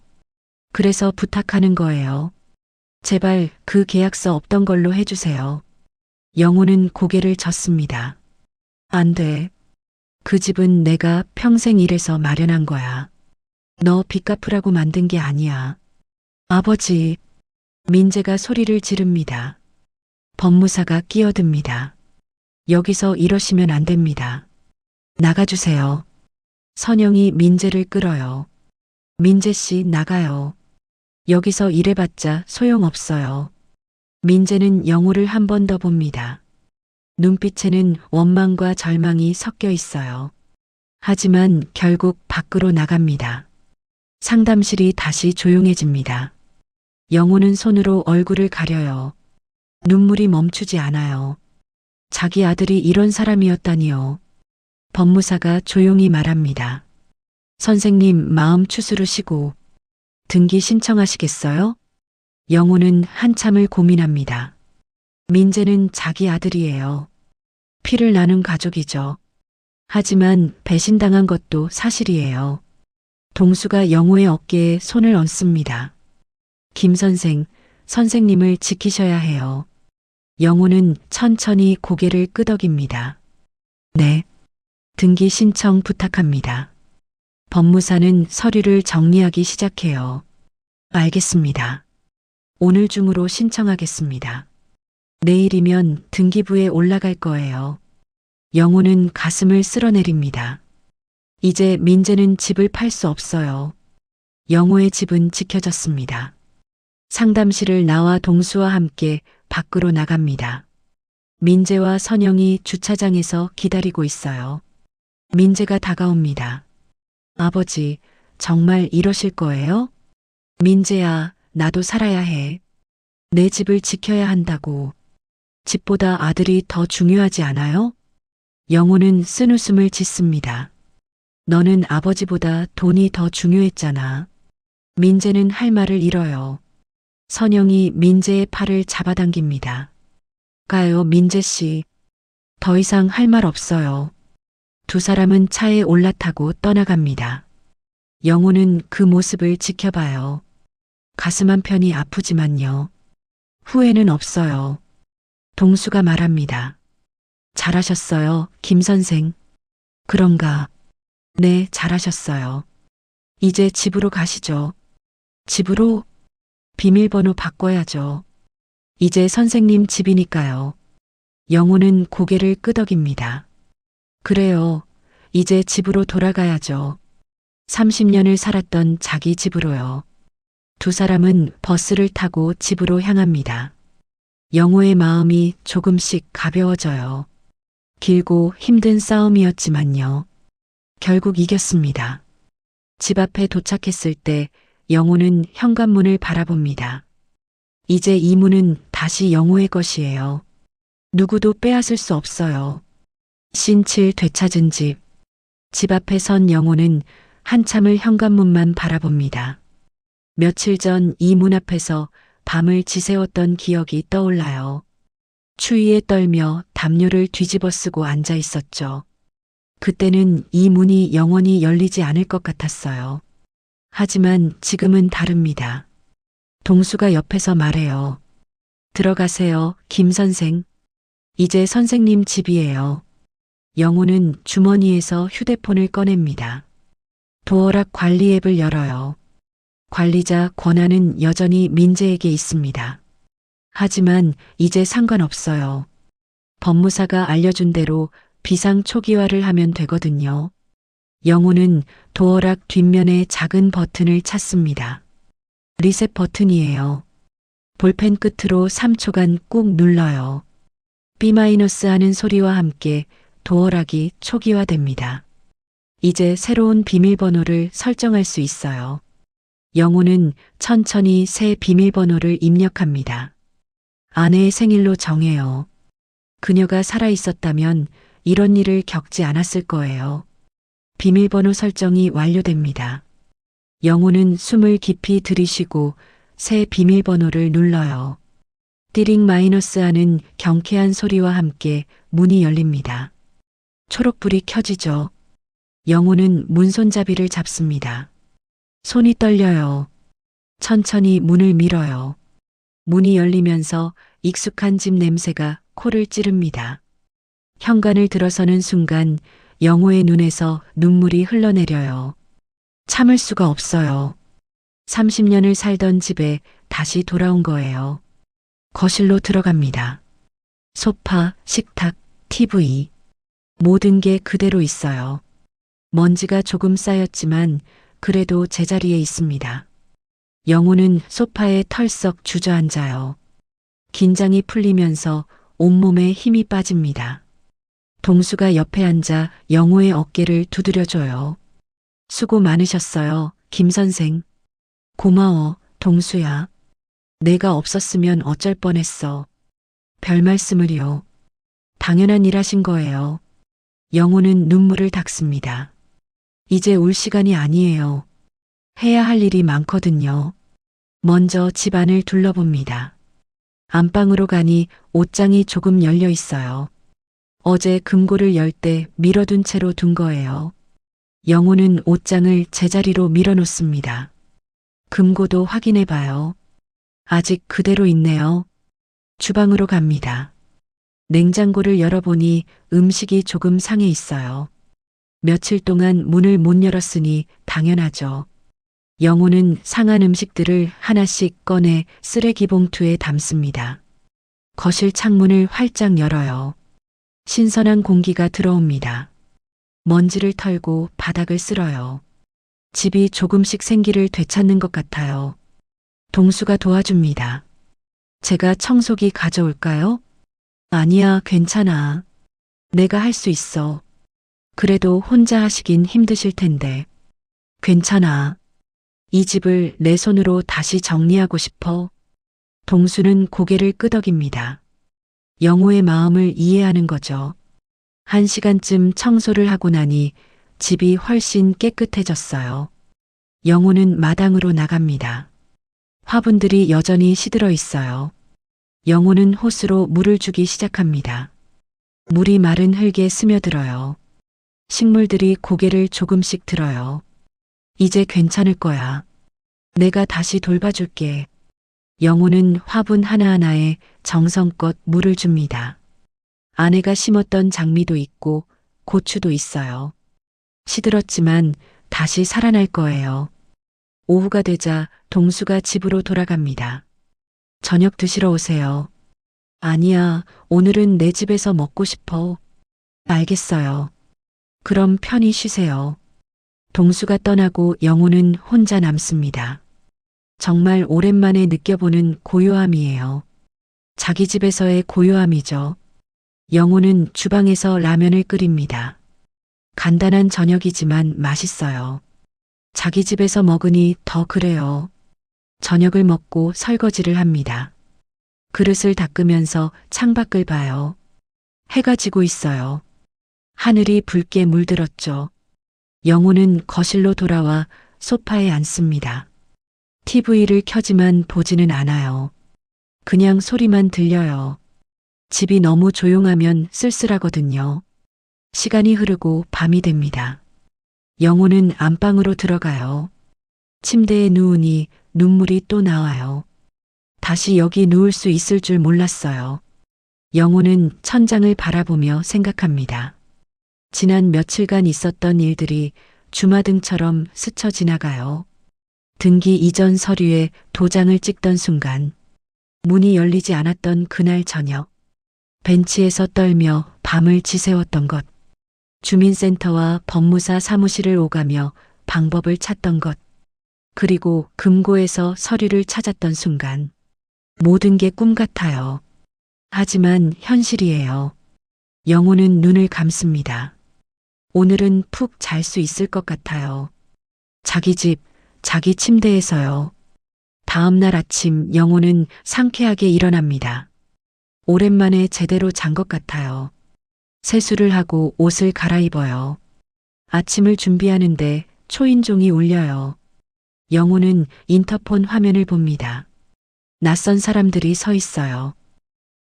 그래서 부탁하는 거예요. 제발 그 계약서 없던 걸로 해주세요. 영호는 고개를 젓습니다. 안 돼. 그 집은 내가 평생 일해서 마련한 거야. 너 빚 갚으라고 만든 게 아니야. 아버지. 민재가 소리를 지릅니다. 법무사가 끼어듭니다. 여기서 이러시면 안 됩니다. 나가주세요. 선영이 민재를 끌어요. 민재 씨, 나가요. 여기서 일해봤자 소용없어요. 민재는 영호를 한 번 더 봅니다. 눈빛에는 원망과 절망이 섞여 있어요. 하지만 결국 밖으로 나갑니다. 상담실이 다시 조용해집니다. 영호는 손으로 얼굴을 가려요. 눈물이 멈추지 않아요. 자기 아들이 이런 사람이었다니요. 법무사가 조용히 말합니다. 선생님 마음 추스르시고 등기 신청하시겠어요? 영호는 한참을 고민합니다. 민재는 자기 아들이에요. 피를 나눈 가족이죠. 하지만 배신당한 것도 사실이에요. 동수가 영호의 어깨에 손을 얹습니다. 김 선생, 선생님을 지키셔야 해요. 영호는 천천히 고개를 끄덕입니다. 네. 등기 신청 부탁합니다. 법무사는 서류를 정리하기 시작해요. 알겠습니다. 오늘 중으로 신청하겠습니다. 내일이면 등기부에 올라갈 거예요. 영호는 가슴을 쓸어내립니다. 이제 민재는 집을 팔 수 없어요. 영호의 집은 지켜졌습니다. 상담실을 나와 동수와 함께 밖으로 나갑니다. 민재와 선영이 주차장에서 기다리고 있어요. 민재가 다가옵니다. 아버지, 정말 이러실 거예요? 민재야, 나도 살아야 해. 내 집을 지켜야 한다고. 집보다 아들이 더 중요하지 않아요? 영호는 쓴웃음을 짓습니다. 너는 아버지보다 돈이 더 중요했잖아. 민재는 할 말을 잃어요. 선영이 민재의 팔을 잡아당깁니다. 가요, 민재 씨. 더 이상 할 말 없어요. 두 사람은 차에 올라타고 떠나갑니다. 영호는 그 모습을 지켜봐요. 가슴 한편이 아프지만요. 후회는 없어요. 동수가 말합니다. 잘하셨어요, 김 선생. 그런가? 네, 잘하셨어요. 이제 집으로 가시죠. 집으로? 비밀번호 바꿔야죠. 이제 선생님 집이니까요. 영호는 고개를 끄덕입니다. 그래요. 이제 집으로 돌아가야죠. 30년을 살았던 자기 집으로요. 두 사람은 버스를 타고 집으로 향합니다. 영호의 마음이 조금씩 가벼워져요. 길고 힘든 싸움이었지만요. 결국 이겼습니다. 집 앞에 도착했을 때 영호는 현관문을 바라봅니다. 이제 이 문은 다시 영호의 것이에요. 누구도 빼앗을 수 없어요. 신칠 되찾은 집. 집 앞에 선 영호는 한참을 현관문만 바라봅니다. 며칠 전 이 문 앞에서 밤을 지새웠던 기억이 떠올라요. 추위에 떨며 담요를 뒤집어 쓰고 앉아 있었죠. 그때는 이 문이 영원히 열리지 않을 것 같았어요. 하지만 지금은 다릅니다. 동수가 옆에서 말해요. 들어가세요, 김 선생. 이제 선생님 집이에요. 영호는 주머니에서 휴대폰을 꺼냅니다. 도어락 관리 앱을 열어요. 관리자 권한은 여전히 민재에게 있습니다. 하지만 이제 상관없어요. 법무사가 알려준 대로 비상 초기화를 하면 되거든요. 영호는 도어락 뒷면에 작은 버튼을 찾습니다. 리셋 버튼이에요. 볼펜 끝으로 3초간 꾹 눌러요. B- 하는 소리와 함께 도어락이 초기화됩니다. 이제 새로운 비밀번호를 설정할 수 있어요. 영호는 천천히 새 비밀번호를 입력합니다. 아내의 생일로 정해요. 그녀가 살아 있었다면 이런 일을 겪지 않았을 거예요. 비밀번호 설정이 완료됩니다. 영호는 숨을 깊이 들이쉬고 새 비밀번호를 눌러요. 띠링 마이너스 하는 경쾌한 소리와 함께 문이 열립니다. 초록불이 켜지죠. 영호는 문손잡이를 잡습니다. 손이 떨려요. 천천히 문을 밀어요. 문이 열리면서 익숙한 집 냄새가 코를 찌릅니다. 현관을 들어서는 순간 영호의 눈에서 눈물이 흘러내려요. 참을 수가 없어요. 30년을 살던 집에 다시 돌아온 거예요. 거실로 들어갑니다. 소파, 식탁, TV. 모든 게 그대로 있어요. 먼지가 조금 쌓였지만 그래도 제자리에 있습니다. 영호는 소파에 털썩 주저앉아요. 긴장이 풀리면서 온몸에 힘이 빠집니다. 동수가 옆에 앉아 영호의 어깨를 두드려줘요. 수고 많으셨어요, 김 선생. 고마워, 동수야. 내가 없었으면 어쩔 뻔했어. 별 말씀을요. 당연한 일 하신 거예요. 영호는 눈물을 닦습니다. 이제 울 시간이 아니에요. 해야 할 일이 많거든요. 먼저 집안을 둘러봅니다. 안방으로 가니 옷장이 조금 열려 있어요. 어제 금고를 열 때 밀어둔 채로 둔 거예요. 영호는 옷장을 제자리로 밀어놓습니다. 금고도 확인해 봐요. 아직 그대로 있네요. 주방으로 갑니다. 냉장고를 열어보니 음식이 조금 상해 있어요. 며칠 동안 문을 못 열었으니 당연하죠. 영호는 상한 음식들을 하나씩 꺼내 쓰레기 봉투에 담습니다. 거실 창문을 활짝 열어요. 신선한 공기가 들어옵니다. 먼지를 털고 바닥을 쓸어요. 집이 조금씩 생기를 되찾는 것 같아요. 동수가 도와줍니다. 제가 청소기 가져올까요? 아니야, 괜찮아. 내가 할 수 있어. 그래도 혼자 하시긴 힘드실 텐데. 괜찮아. 이 집을 내 손으로 다시 정리하고 싶어. 동수는 고개를 끄덕입니다. 영호의 마음을 이해하는 거죠. 1시간쯤 청소를 하고 나니 집이 훨씬 깨끗해졌어요. 영호는 마당으로 나갑니다. 화분들이 여전히 시들어 있어요. 영호는 호스로 물을 주기 시작합니다. 물이 마른 흙에 스며들어요. 식물들이 고개를 조금씩 들어요. 이제 괜찮을 거야. 내가 다시 돌봐줄게. 영호는 화분 하나하나에 정성껏 물을 줍니다. 아내가 심었던 장미도 있고 고추도 있어요. 시들었지만 다시 살아날 거예요. 오후가 되자 동수가 집으로 돌아갑니다. 저녁 드시러 오세요. 아니야, 오늘은 내 집에서 먹고 싶어. 알겠어요. 그럼 편히 쉬세요. 동수가 떠나고 영호는 혼자 남습니다. 정말 오랜만에 느껴보는 고요함이에요. 자기 집에서의 고요함이죠. 영호는 주방에서 라면을 끓입니다. 간단한 저녁이지만 맛있어요. 자기 집에서 먹으니 더 그래요. 저녁을 먹고 설거지를 합니다. 그릇을 닦으면서 창밖을 봐요. 해가 지고 있어요. 하늘이 붉게 물들었죠. 영호는 거실로 돌아와 소파에 앉습니다. TV를 켜지만 보지는 않아요. 그냥 소리만 들려요. 집이 너무 조용하면 쓸쓸하거든요. 시간이 흐르고 밤이 됩니다. 영호는 안방으로 들어가요. 침대에 누우니 눈물이 또 나와요. 다시 여기 누울 수 있을 줄 몰랐어요. 영호는 천장을 바라보며 생각합니다. 지난 며칠간 있었던 일들이 주마등처럼 스쳐 지나가요. 등기 이전 서류에 도장을 찍던 순간, 문이 열리지 않았던 그날 저녁, 벤치에서 떨며 밤을 지새웠던 것, 주민센터와 법무사 사무실을 오가며 방법을 찾던 것, 그리고 금고에서 서류를 찾았던 순간, 모든 게 꿈 같아요. 하지만 현실이에요. 영호는 눈을 감습니다. 오늘은 푹 잘 수 있을 것 같아요. 자기 집, 자기 침대에서요. 다음 날 아침 영호는 상쾌하게 일어납니다. 오랜만에 제대로 잔 것 같아요. 세수를 하고 옷을 갈아입어요. 아침을 준비하는데 초인종이 울려요. 영호는 인터폰 화면을 봅니다. 낯선 사람들이 서 있어요.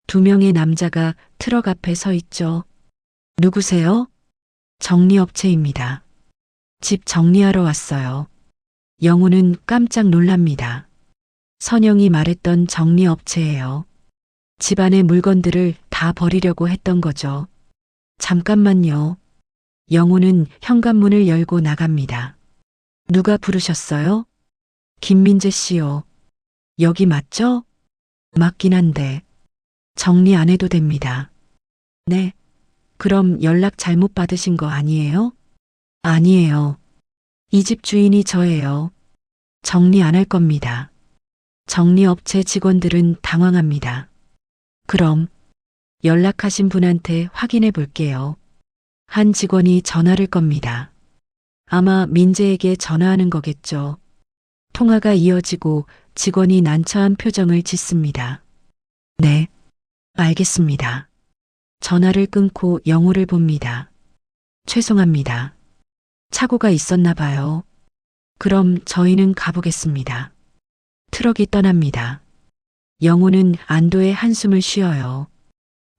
2명의 남자가 트럭 앞에 서 있죠. 누구세요? 정리업체입니다. 집 정리하러 왔어요. 영호는 깜짝 놀랍니다. 선영이 말했던 정리업체예요. 집안의 물건들을 다 버리려고 했던 거죠. 잠깐만요. 영호는 현관문을 열고 나갑니다. 누가 부르셨어요? 김민재 씨요. 여기 맞죠? 맞긴 한데 정리 안 해도 됩니다. 네. 그럼 연락 잘못 받으신 거 아니에요? 아니에요. 이 집 주인이 저예요. 정리 안 할 겁니다. 정리업체 직원들은 당황합니다. 그럼 연락하신 분한테 확인해 볼게요. 한 직원이 전화를 겁니다. 아마 민재에게 전화하는 거겠죠. 통화가 이어지고 직원이 난처한 표정을 짓습니다. 네, 알겠습니다. 전화를 끊고 영호를 봅니다. 죄송합니다. 착오가 있었나 봐요. 그럼 저희는 가보겠습니다. 트럭이 떠납니다. 영호는 안도의 한숨을 쉬어요.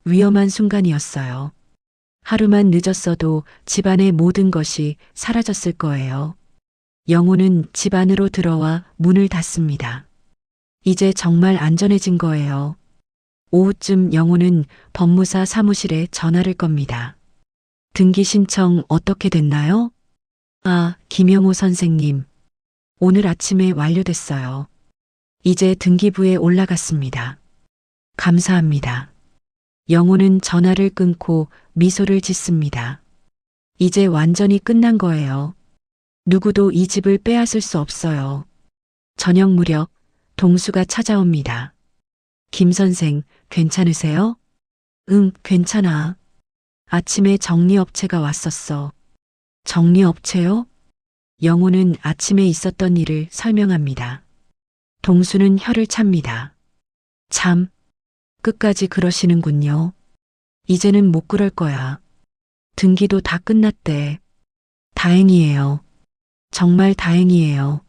위험한 순간이었어요. 하루만 늦었어도 집안의 모든 것이 사라졌을 거예요. 영호는 집 안으로 들어와 문을 닫습니다. 이제 정말 안전해진 거예요. 오후쯤 영호는 법무사 사무실에 전화를 겁니다. 등기 신청 어떻게 됐나요? 아, 김영호 선생님. 오늘 아침에 완료됐어요. 이제 등기부에 올라갔습니다. 감사합니다. 영호는 전화를 끊고 미소를 짓습니다. 이제 완전히 끝난 거예요. 누구도 이 집을 빼앗을 수 없어요. 저녁 무렵 동수가 찾아옵니다. 김 선생, 괜찮으세요? 응, 괜찮아. 아침에 정리업체가 왔었어. 정리업체요? 영호는 아침에 있었던 일을 설명합니다. 동수는 혀를 찹니다. 참, 끝까지 그러시는군요. 이제는 못 그럴 거야. 등기도 다 끝났대. 다행이에요. 정말 다행이에요.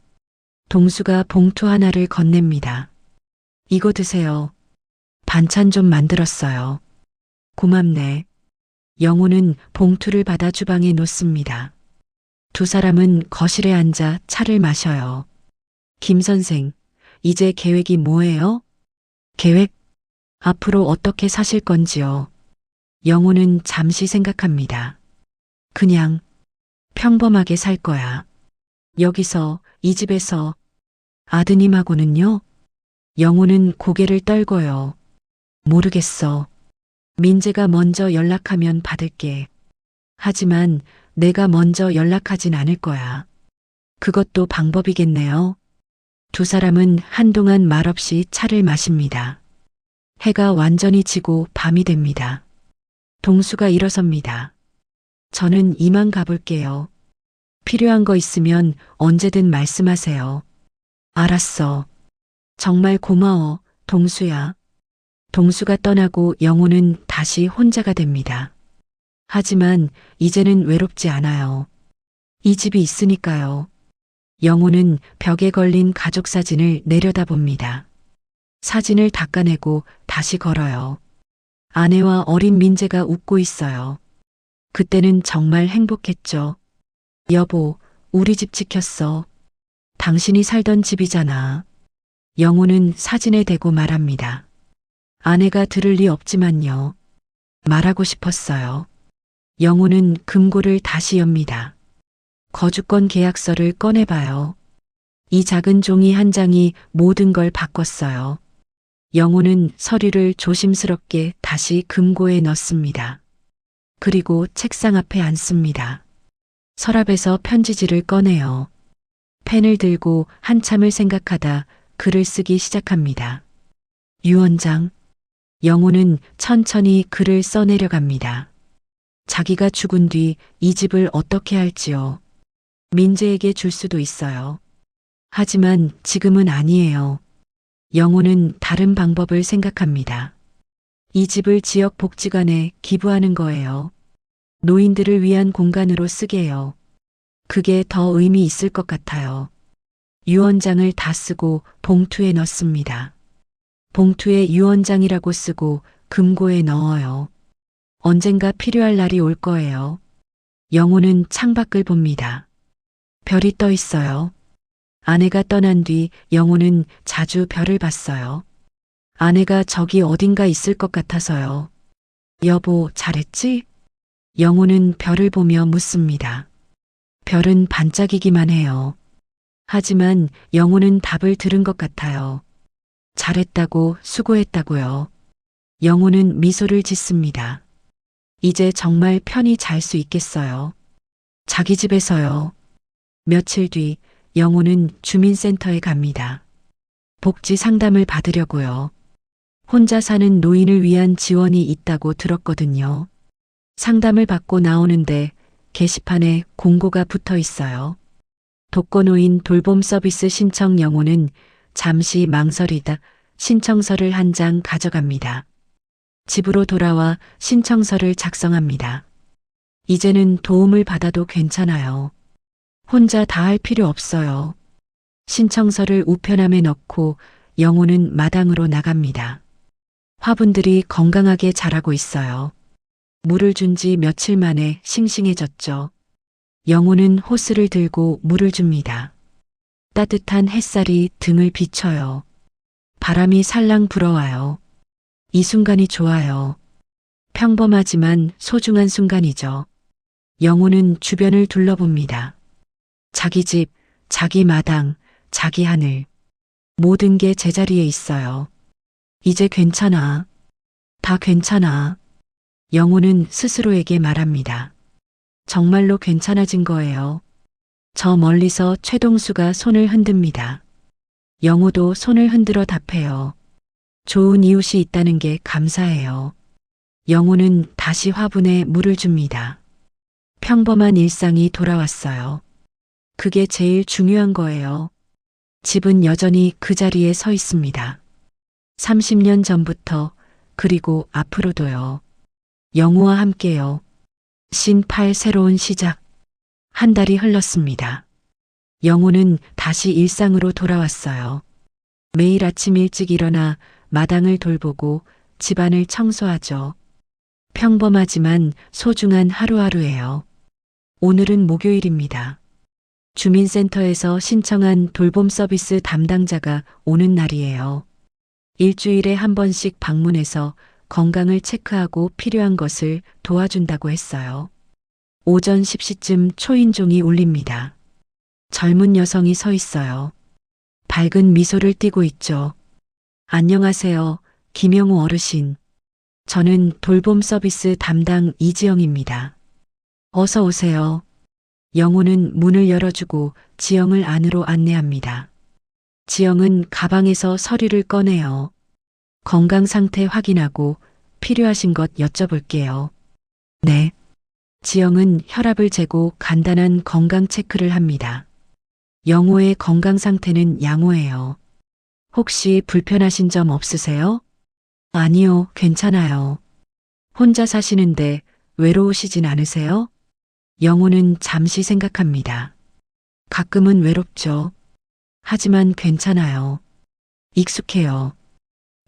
동수가 봉투 하나를 건넵니다. 이거 드세요. 반찬 좀 만들었어요. 고맙네. 영호는 봉투를 받아 주방에 놓습니다. 두 사람은 거실에 앉아 차를 마셔요. 김 선생, 이제 계획이 뭐예요? 계획? 앞으로 어떻게 사실 건지요. 영호는 잠시 생각합니다. 그냥 평범하게 살 거야. 여기서, 이 집에서. 아드님하고는요? 영호는 고개를 떨고요. 모르겠어. 민재가 먼저 연락하면 받을게. 하지만 내가 먼저 연락하진 않을 거야. 그것도 방법이겠네요. 두 사람은 한동안 말없이 차를 마십니다. 해가 완전히 지고 밤이 됩니다. 동수가 일어섭니다. 저는 이만 가볼게요. 필요한 거 있으면 언제든 말씀하세요. 알았어. 정말 고마워, 동수야. 동수가 떠나고 영호는 다시 혼자가 됩니다. 하지만 이제는 외롭지 않아요. 이 집이 있으니까요. 영호는 벽에 걸린 가족 사진을 내려다봅니다. 사진을 닦아내고 다시 걸어요. 아내와 어린 민재가 웃고 있어요. 그때는 정말 행복했죠. 여보, 우리 집 지켰어. 당신이 살던 집이잖아. 영호는 사진에 대고 말합니다. 아내가 들을 리 없지만요. 말하고 싶었어요. 영호는 금고를 다시 엽니다. 거주권 계약서를 꺼내봐요. 이 작은 종이 한 장이 모든 걸 바꿨어요. 영호는 서류를 조심스럽게 다시 금고에 넣습니다. 그리고 책상 앞에 앉습니다. 서랍에서 편지지를 꺼내요. 펜을 들고 한참을 생각하다 글을 쓰기 시작합니다. 유 원장. 영호는 천천히 글을 써내려갑니다. 자기가 죽은 뒤 이 집을 어떻게 할지요. 민재에게 줄 수도 있어요. 하지만 지금은 아니에요. 영호는 다른 방법을 생각합니다. 이 집을 지역 복지관에 기부하는 거예요. 노인들을 위한 공간으로 쓰게요. 그게 더 의미 있을 것 같아요. 유언장을 다 쓰고 봉투에 넣습니다. 봉투에 유언장이라고 쓰고 금고에 넣어요. 언젠가 필요할 날이 올 거예요. 영호는 창밖을 봅니다. 별이 떠 있어요. 아내가 떠난 뒤 영호는 자주 별을 봤어요. 아내가 저기 어딘가 있을 것 같아서요. 여보, 잘했지? 영호는 별을 보며 묻습니다. 별은 반짝이기만 해요. 하지만 영호는 답을 들은 것 같아요. 잘했다고, 수고했다고요. 영호는 미소를 짓습니다. 이제 정말 편히 잘 수 있겠어요. 자기 집에서요. 며칠 뒤 영호는 주민센터에 갑니다. 복지 상담을 받으려고요. 혼자 사는 노인을 위한 지원이 있다고 들었거든요. 상담을 받고 나오는데 게시판에 공고가 붙어 있어요. 독거노인 돌봄 서비스 신청 영호는 잠시 망설이다 신청서를 한 장 가져갑니다. 집으로 돌아와 신청서를 작성합니다. 이제는 도움을 받아도 괜찮아요. 혼자 다 할 필요 없어요. 신청서를 우편함에 넣고 영호는 마당으로 나갑니다. 화분들이 건강하게 자라고 있어요. 물을 준 지 며칠 만에 싱싱해졌죠. 영호는 호스를 들고 물을 줍니다. 따뜻한 햇살이 등을 비춰요. 바람이 살랑 불어와요. 이 순간이 좋아요. 평범하지만 소중한 순간이죠. 영호는 주변을 둘러봅니다. 자기 집, 자기 마당, 자기 하늘. 모든 게 제자리에 있어요. 이제 괜찮아. 다 괜찮아. 영호는 스스로에게 말합니다. 정말로 괜찮아진 거예요. 저 멀리서 최동수가 손을 흔듭니다. 영호도 손을 흔들어 답해요. 좋은 이웃이 있다는 게 감사해요. 영호는 다시 화분에 물을 줍니다. 평범한 일상이 돌아왔어요. 그게 제일 중요한 거예요. 집은 여전히 그 자리에 서 있습니다. 30년 전부터 그리고 앞으로도요. 영호와 함께요. 신8 새로운 시작. 한 달이 흘렀습니다. 영호는 다시 일상으로 돌아왔어요. 매일 아침 일찍 일어나 마당을 돌보고 집안을 청소하죠. 평범하지만 소중한 하루하루예요. 오늘은 목요일입니다. 주민센터에서 신청한 돌봄 서비스 담당자가 오는 날이에요. 일주일에 한 번씩 방문해서 건강을 체크하고 필요한 것을 도와준다고 했어요. 오전 10시쯤 초인종이 울립니다. 젊은 여성이 서 있어요. 밝은 미소를 띠고 있죠. 안녕하세요, 김영우 어르신. 저는 돌봄 서비스 담당 이지영입니다. 어서 오세요. 영호는 문을 열어주고 지영을 안으로 안내합니다. 지영은 가방에서 서류를 꺼내요. 건강 상태 확인하고 필요하신 것 여쭤볼게요. 네. 지영은 혈압을 재고 간단한 건강 체크를 합니다. 영호의 건강 상태는 양호해요. 혹시 불편하신 점 없으세요? 아니요, 괜찮아요. 혼자 사시는데 외로우시진 않으세요? 영호는 잠시 생각합니다. 가끔은 외롭죠. 하지만 괜찮아요. 익숙해요.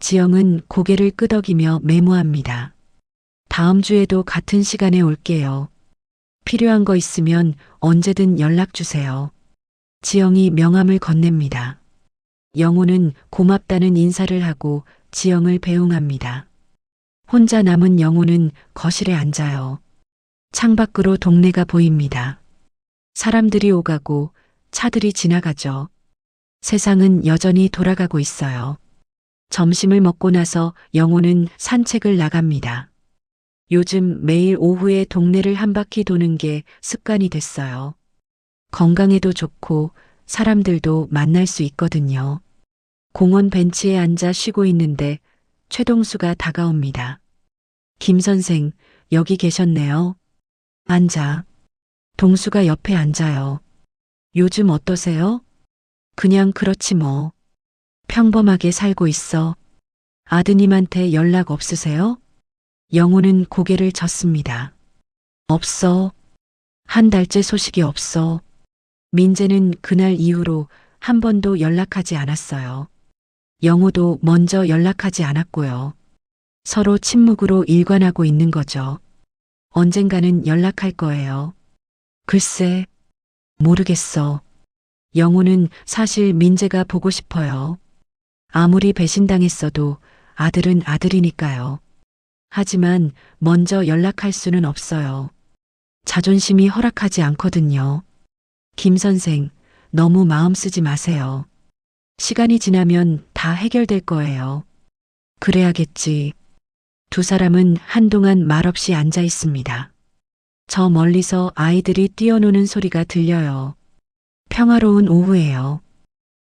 지영은 고개를 끄덕이며 메모합니다. 다음 주에도 같은 시간에 올게요. 필요한 거 있으면 언제든 연락 주세요. 지영이 명함을 건넵니다. 영호는 고맙다는 인사를 하고 지영을 배웅합니다. 혼자 남은 영호는 거실에 앉아요. 창밖으로 동네가 보입니다. 사람들이 오가고 차들이 지나가죠. 세상은 여전히 돌아가고 있어요. 점심을 먹고 나서 영호는 산책을 나갑니다. 요즘 매일 오후에 동네를 한 바퀴 도는 게 습관이 됐어요. 건강에도 좋고 사람들도 만날 수 있거든요. 공원 벤치에 앉아 쉬고 있는데 최동수가 다가옵니다. 김 선생, 여기 계셨네요. 앉아. 동수가 옆에 앉아요. 요즘 어떠세요? 그냥 그렇지 뭐. 평범하게 살고 있어. 아드님한테 연락 없으세요? 영호는 고개를 젓습니다. 없어. 한 달째 소식이 없어. 민재는 그날 이후로 한 번도 연락하지 않았어요. 영호도 먼저 연락하지 않았고요. 서로 침묵으로 일관하고 있는 거죠. 언젠가는 연락할 거예요. 글쎄, 모르겠어. 영호는 사실 민재가 보고 싶어요. 아무리 배신당했어도 아들은 아들이니까요. 하지만 먼저 연락할 수는 없어요. 자존심이 허락하지 않거든요. 김 선생, 너무 마음 쓰지 마세요. 시간이 지나면 다 해결될 거예요. 그래야겠지. 두 사람은 한동안 말없이 앉아 있습니다. 저 멀리서 아이들이 뛰어노는 소리가 들려요. 평화로운 오후예요.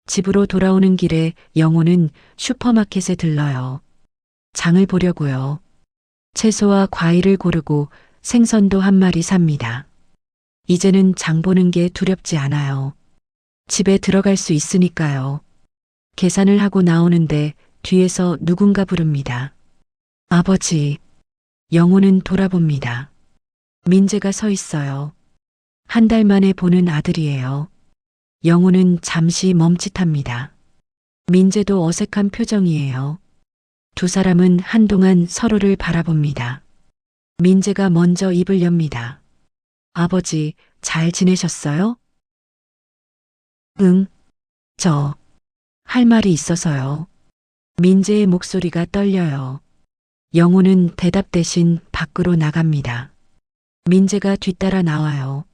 집으로 돌아오는 길에 영호는 슈퍼마켓에 들러요. 장을 보려고요. 채소와 과일을 고르고 생선도 한 마리 삽니다. 이제는 장 보는 게 두렵지 않아요. 집에 들어갈 수 있으니까요. 계산을 하고 나오는데 뒤에서 누군가 부릅니다. 아버지. 영호는 돌아봅니다. 민재가 서 있어요. 한 달 만에 보는 아들이에요. 영호는 잠시 멈칫합니다. 민재도 어색한 표정이에요. 두 사람은 한동안 서로를 바라봅니다. 민재가 먼저 입을 엽니다. 아버지, 잘 지내셨어요? 응, 할 말이 있어서요. 민재의 목소리가 떨려요. 영호는 대답 대신 밖으로 나갑니다. 민재가 뒤따라 나와요.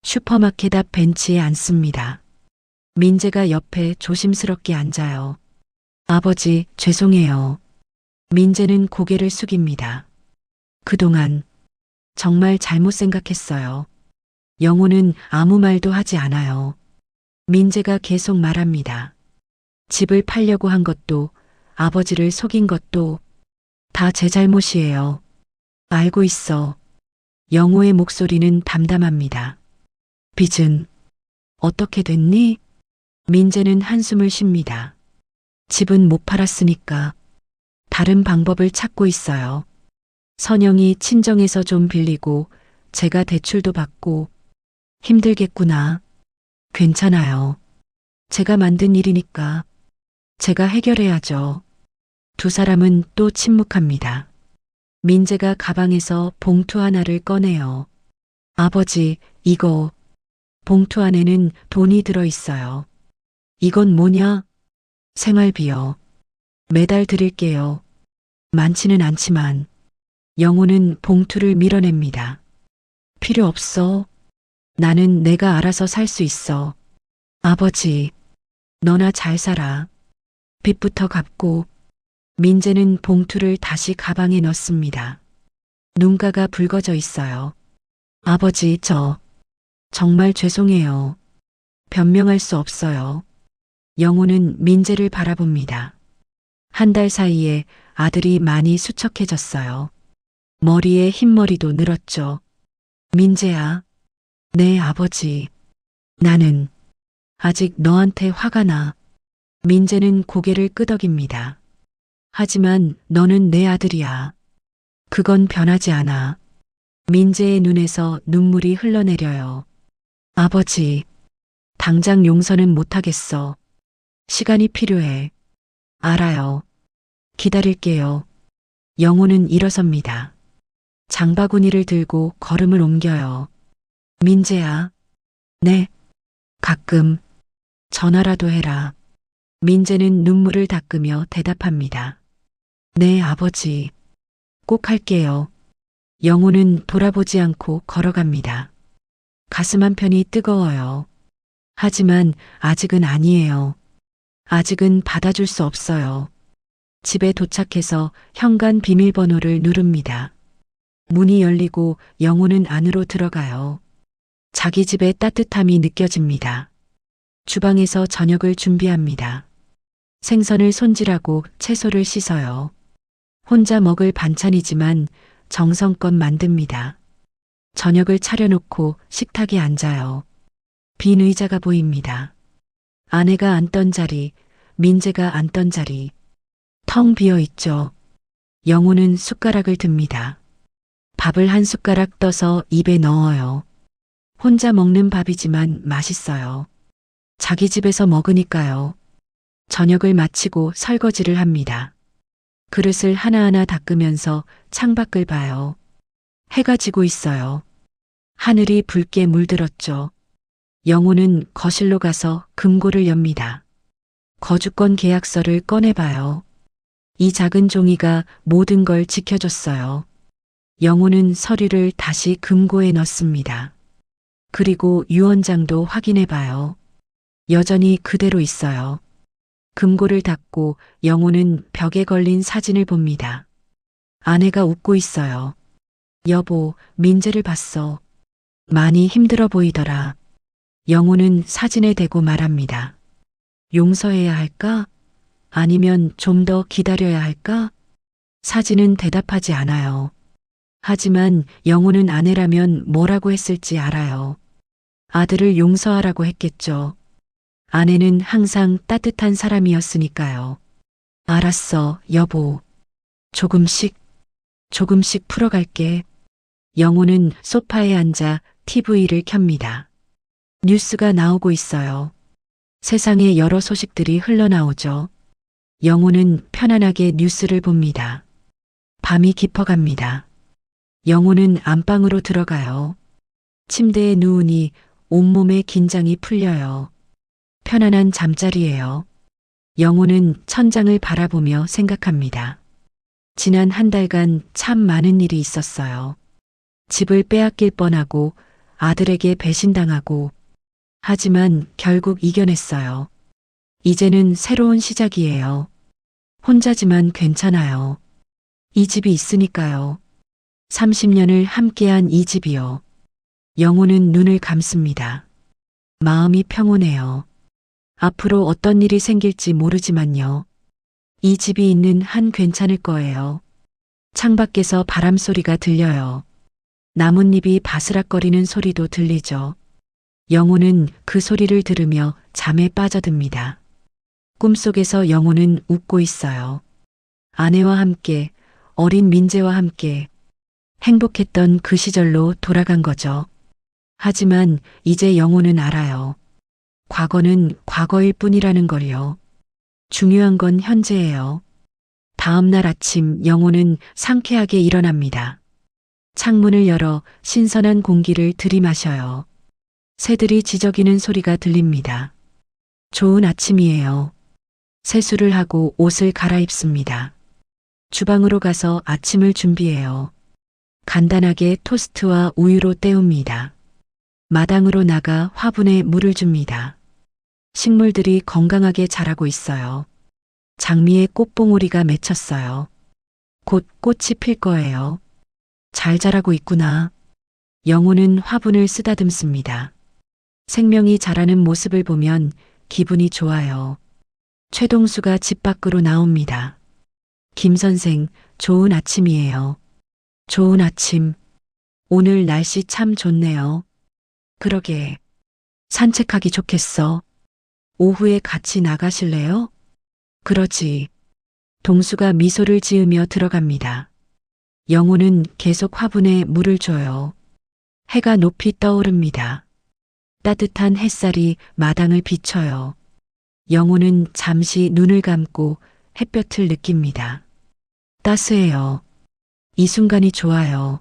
슈퍼마켓 앞 벤치에 앉습니다. 민재가 옆에 조심스럽게 앉아요. 아버지, 죄송해요. 민재는 고개를 숙입니다. 그동안 정말 잘못 생각했어요. 영호는 아무 말도 하지 않아요. 민재가 계속 말합니다. 집을 팔려고 한 것도, 아버지를 속인 것도 다 제 잘못이에요. 알고 있어. 영호의 목소리는 담담합니다. 빚은 어떻게 됐니? 민재는 한숨을 쉽니다. 집은 못 팔았으니까 다른 방법을 찾고 있어요. 선영이 친정에서 좀 빌리고 제가 대출도 받고 힘들겠구나. 괜찮아요. 제가 만든 일이니까 제가 해결해야죠. 두 사람은 또 침묵합니다. 민재가 가방에서 봉투 하나를 꺼내요. 아버지, 이거. 봉투 안에는 돈이 들어 있어요. 이건 뭐냐? 생활비요. 매달 드릴게요. 많지는 않지만. 영호는 봉투를 밀어냅니다. 필요 없어. 나는 내가 알아서 살 수 있어. 아버지, 너나 잘 살아. 빚부터 갚고. 민재는 봉투를 다시 가방에 넣습니다. 눈가가 붉어져 있어요. 아버지, 정말 죄송해요. 변명할 수 없어요. 영호는 민재를 바라봅니다. 한 달 사이에 아들이 많이 수척해졌어요. 머리에 흰머리도 늘었죠. 민재야. 네, 아버지. 나는 아직 너한테 화가 나. 민재는 고개를 끄덕입니다. 하지만 너는 내 아들이야. 그건 변하지 않아. 민재의 눈에서 눈물이 흘러내려요. 아버지, 당장 용서는 못하겠어. 시간이 필요해. 알아요. 기다릴게요. 영호는 일어섭니다. 장바구니를 들고 걸음을 옮겨요. 민재야. 네. 가끔 전화라도 해라. 민재는 눈물을 닦으며 대답합니다. 네, 아버지. 꼭 할게요. 영호는 돌아보지 않고 걸어갑니다. 가슴 한편이 뜨거워요. 하지만 아직은 아니에요. 아직은 받아줄 수 없어요. 집에 도착해서 현관 비밀번호를 누릅니다. 문이 열리고 영호는 안으로 들어가요. 자기 집의 따뜻함이 느껴집니다. 주방에서 저녁을 준비합니다. 생선을 손질하고 채소를 씻어요. 혼자 먹을 반찬이지만 정성껏 만듭니다. 저녁을 차려놓고 식탁에 앉아요. 빈 의자가 보입니다. 아내가 앉던 자리, 민재가 앉던 자리, 텅 비어 있죠. 영호는 숟가락을 듭니다. 밥을 한 숟가락 떠서 입에 넣어요. 혼자 먹는 밥이지만 맛있어요. 자기 집에서 먹으니까요. 저녁을 마치고 설거지를 합니다. 그릇을 하나하나 닦으면서 창밖을 봐요. 해가 지고 있어요. 하늘이 붉게 물들었죠. 영호는 거실로 가서 금고를 엽니다. 거주권 계약서를 꺼내봐요. 이 작은 종이가 모든 걸 지켜줬어요. 영호는 서류를 다시 금고에 넣습니다. 그리고 유언장도 확인해봐요. 여전히 그대로 있어요. 금고를 닫고 영호는 벽에 걸린 사진을 봅니다. 아내가 웃고 있어요. 여보, 민재를 봤어. 많이 힘들어 보이더라. 영호는 사진에 대고 말합니다. 용서해야 할까? 아니면 좀 더 기다려야 할까? 사진은 대답하지 않아요. 하지만 영호는 아내라면 뭐라고 했을지 알아요. 아들을 용서하라고 했겠죠. 아내는 항상 따뜻한 사람이었으니까요. 알았어, 여보. 조금씩, 조금씩 풀어갈게. 영호는 소파에 앉아 TV를 켭니다. 뉴스가 나오고 있어요. 세상에 여러 소식들이 흘러나오죠. 영호는 편안하게 뉴스를 봅니다. 밤이 깊어갑니다. 영호는 안방으로 들어가요. 침대에 누우니 온몸에 긴장이 풀려요. 편안한 잠자리예요. 영호는 천장을 바라보며 생각합니다. 지난 한 달간 참 많은 일이 있었어요. 집을 빼앗길 뻔하고 아들에게 배신당하고 하지만 결국 이겨냈어요. 이제는 새로운 시작이에요. 혼자지만 괜찮아요. 이 집이 있으니까요. 30년을 함께한 이 집이요. 영호는 눈을 감습니다. 마음이 평온해요. 앞으로 어떤 일이 생길지 모르지만요. 이 집이 있는 한 괜찮을 거예요. 창밖에서 바람 소리가 들려요. 나뭇잎이 바스락거리는 소리도 들리죠. 영호는 그 소리를 들으며 잠에 빠져듭니다. 꿈속에서 영호는 웃고 있어요. 아내와 함께, 어린 민재와 함께 행복했던 그 시절로 돌아간 거죠. 하지만 이제 영호는 알아요. 과거는 과거일 뿐이라는 걸요. 중요한 건 현재예요. 다음 날 아침 영호는 상쾌하게 일어납니다. 창문을 열어 신선한 공기를 들이마셔요. 새들이 지저귀는 소리가 들립니다. 좋은 아침이에요. 세수를 하고 옷을 갈아입습니다. 주방으로 가서 아침을 준비해요. 간단하게 토스트와 우유로 때웁니다. 마당으로 나가 화분에 물을 줍니다. 식물들이 건강하게 자라고 있어요. 장미에 꽃봉오리가 맺혔어요. 곧 꽃이 필 거예요. 잘 자라고 있구나. 영호는 화분을 쓰다듬습니다. 생명이 자라는 모습을 보면 기분이 좋아요. 최동수가 집 밖으로 나옵니다. 김 선생, 좋은 아침이에요. 좋은 아침. 오늘 날씨 참 좋네요. 그러게. 산책하기 좋겠어. 오후에 같이 나가실래요? 그러지. 동수가 미소를 지으며 들어갑니다. 영호는 계속 화분에 물을 줘요. 해가 높이 떠오릅니다. 따뜻한 햇살이 마당을 비춰요. 영호는 잠시 눈을 감고 햇볕을 느낍니다. 따스해요. 이 순간이 좋아요.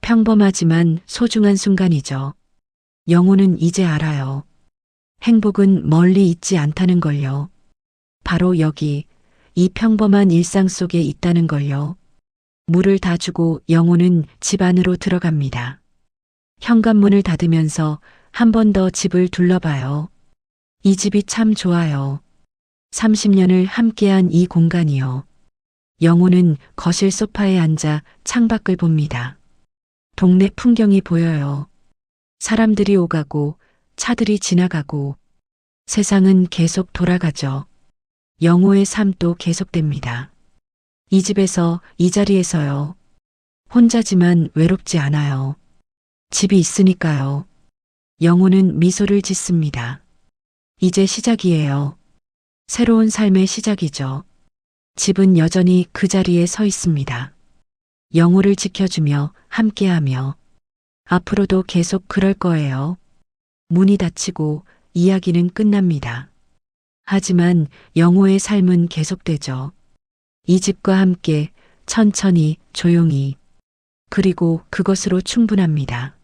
평범하지만 소중한 순간이죠. 영호는 이제 알아요. 행복은 멀리 있지 않다는 걸요. 바로 여기, 이 평범한 일상 속에 있다는 걸요. 물을 다 주고 영호는 집 안으로 들어갑니다. 현관문을 닫으면서 한 번 더 집을 둘러봐요. 이 집이 참 좋아요. 30년을 함께한 이 공간이요. 영호는 거실 소파에 앉아 창밖을 봅니다. 동네 풍경이 보여요. 사람들이 오가고 차들이 지나가고 세상은 계속 돌아가죠. 영호의 삶도 계속됩니다. 이 집에서, 이 자리에서요. 혼자지만 외롭지 않아요. 집이 있으니까요. 영호는 미소를 짓습니다. 이제 시작이에요. 새로운 삶의 시작이죠. 집은 여전히 그 자리에 서 있습니다. 영호를 지켜주며 함께하며 앞으로도 계속 그럴 거예요. 문이 닫히고 이야기는 끝납니다. 하지만 영호의 삶은 계속되죠. 이 집과 함께 천천히 조용히 그리고 그것으로 충분합니다.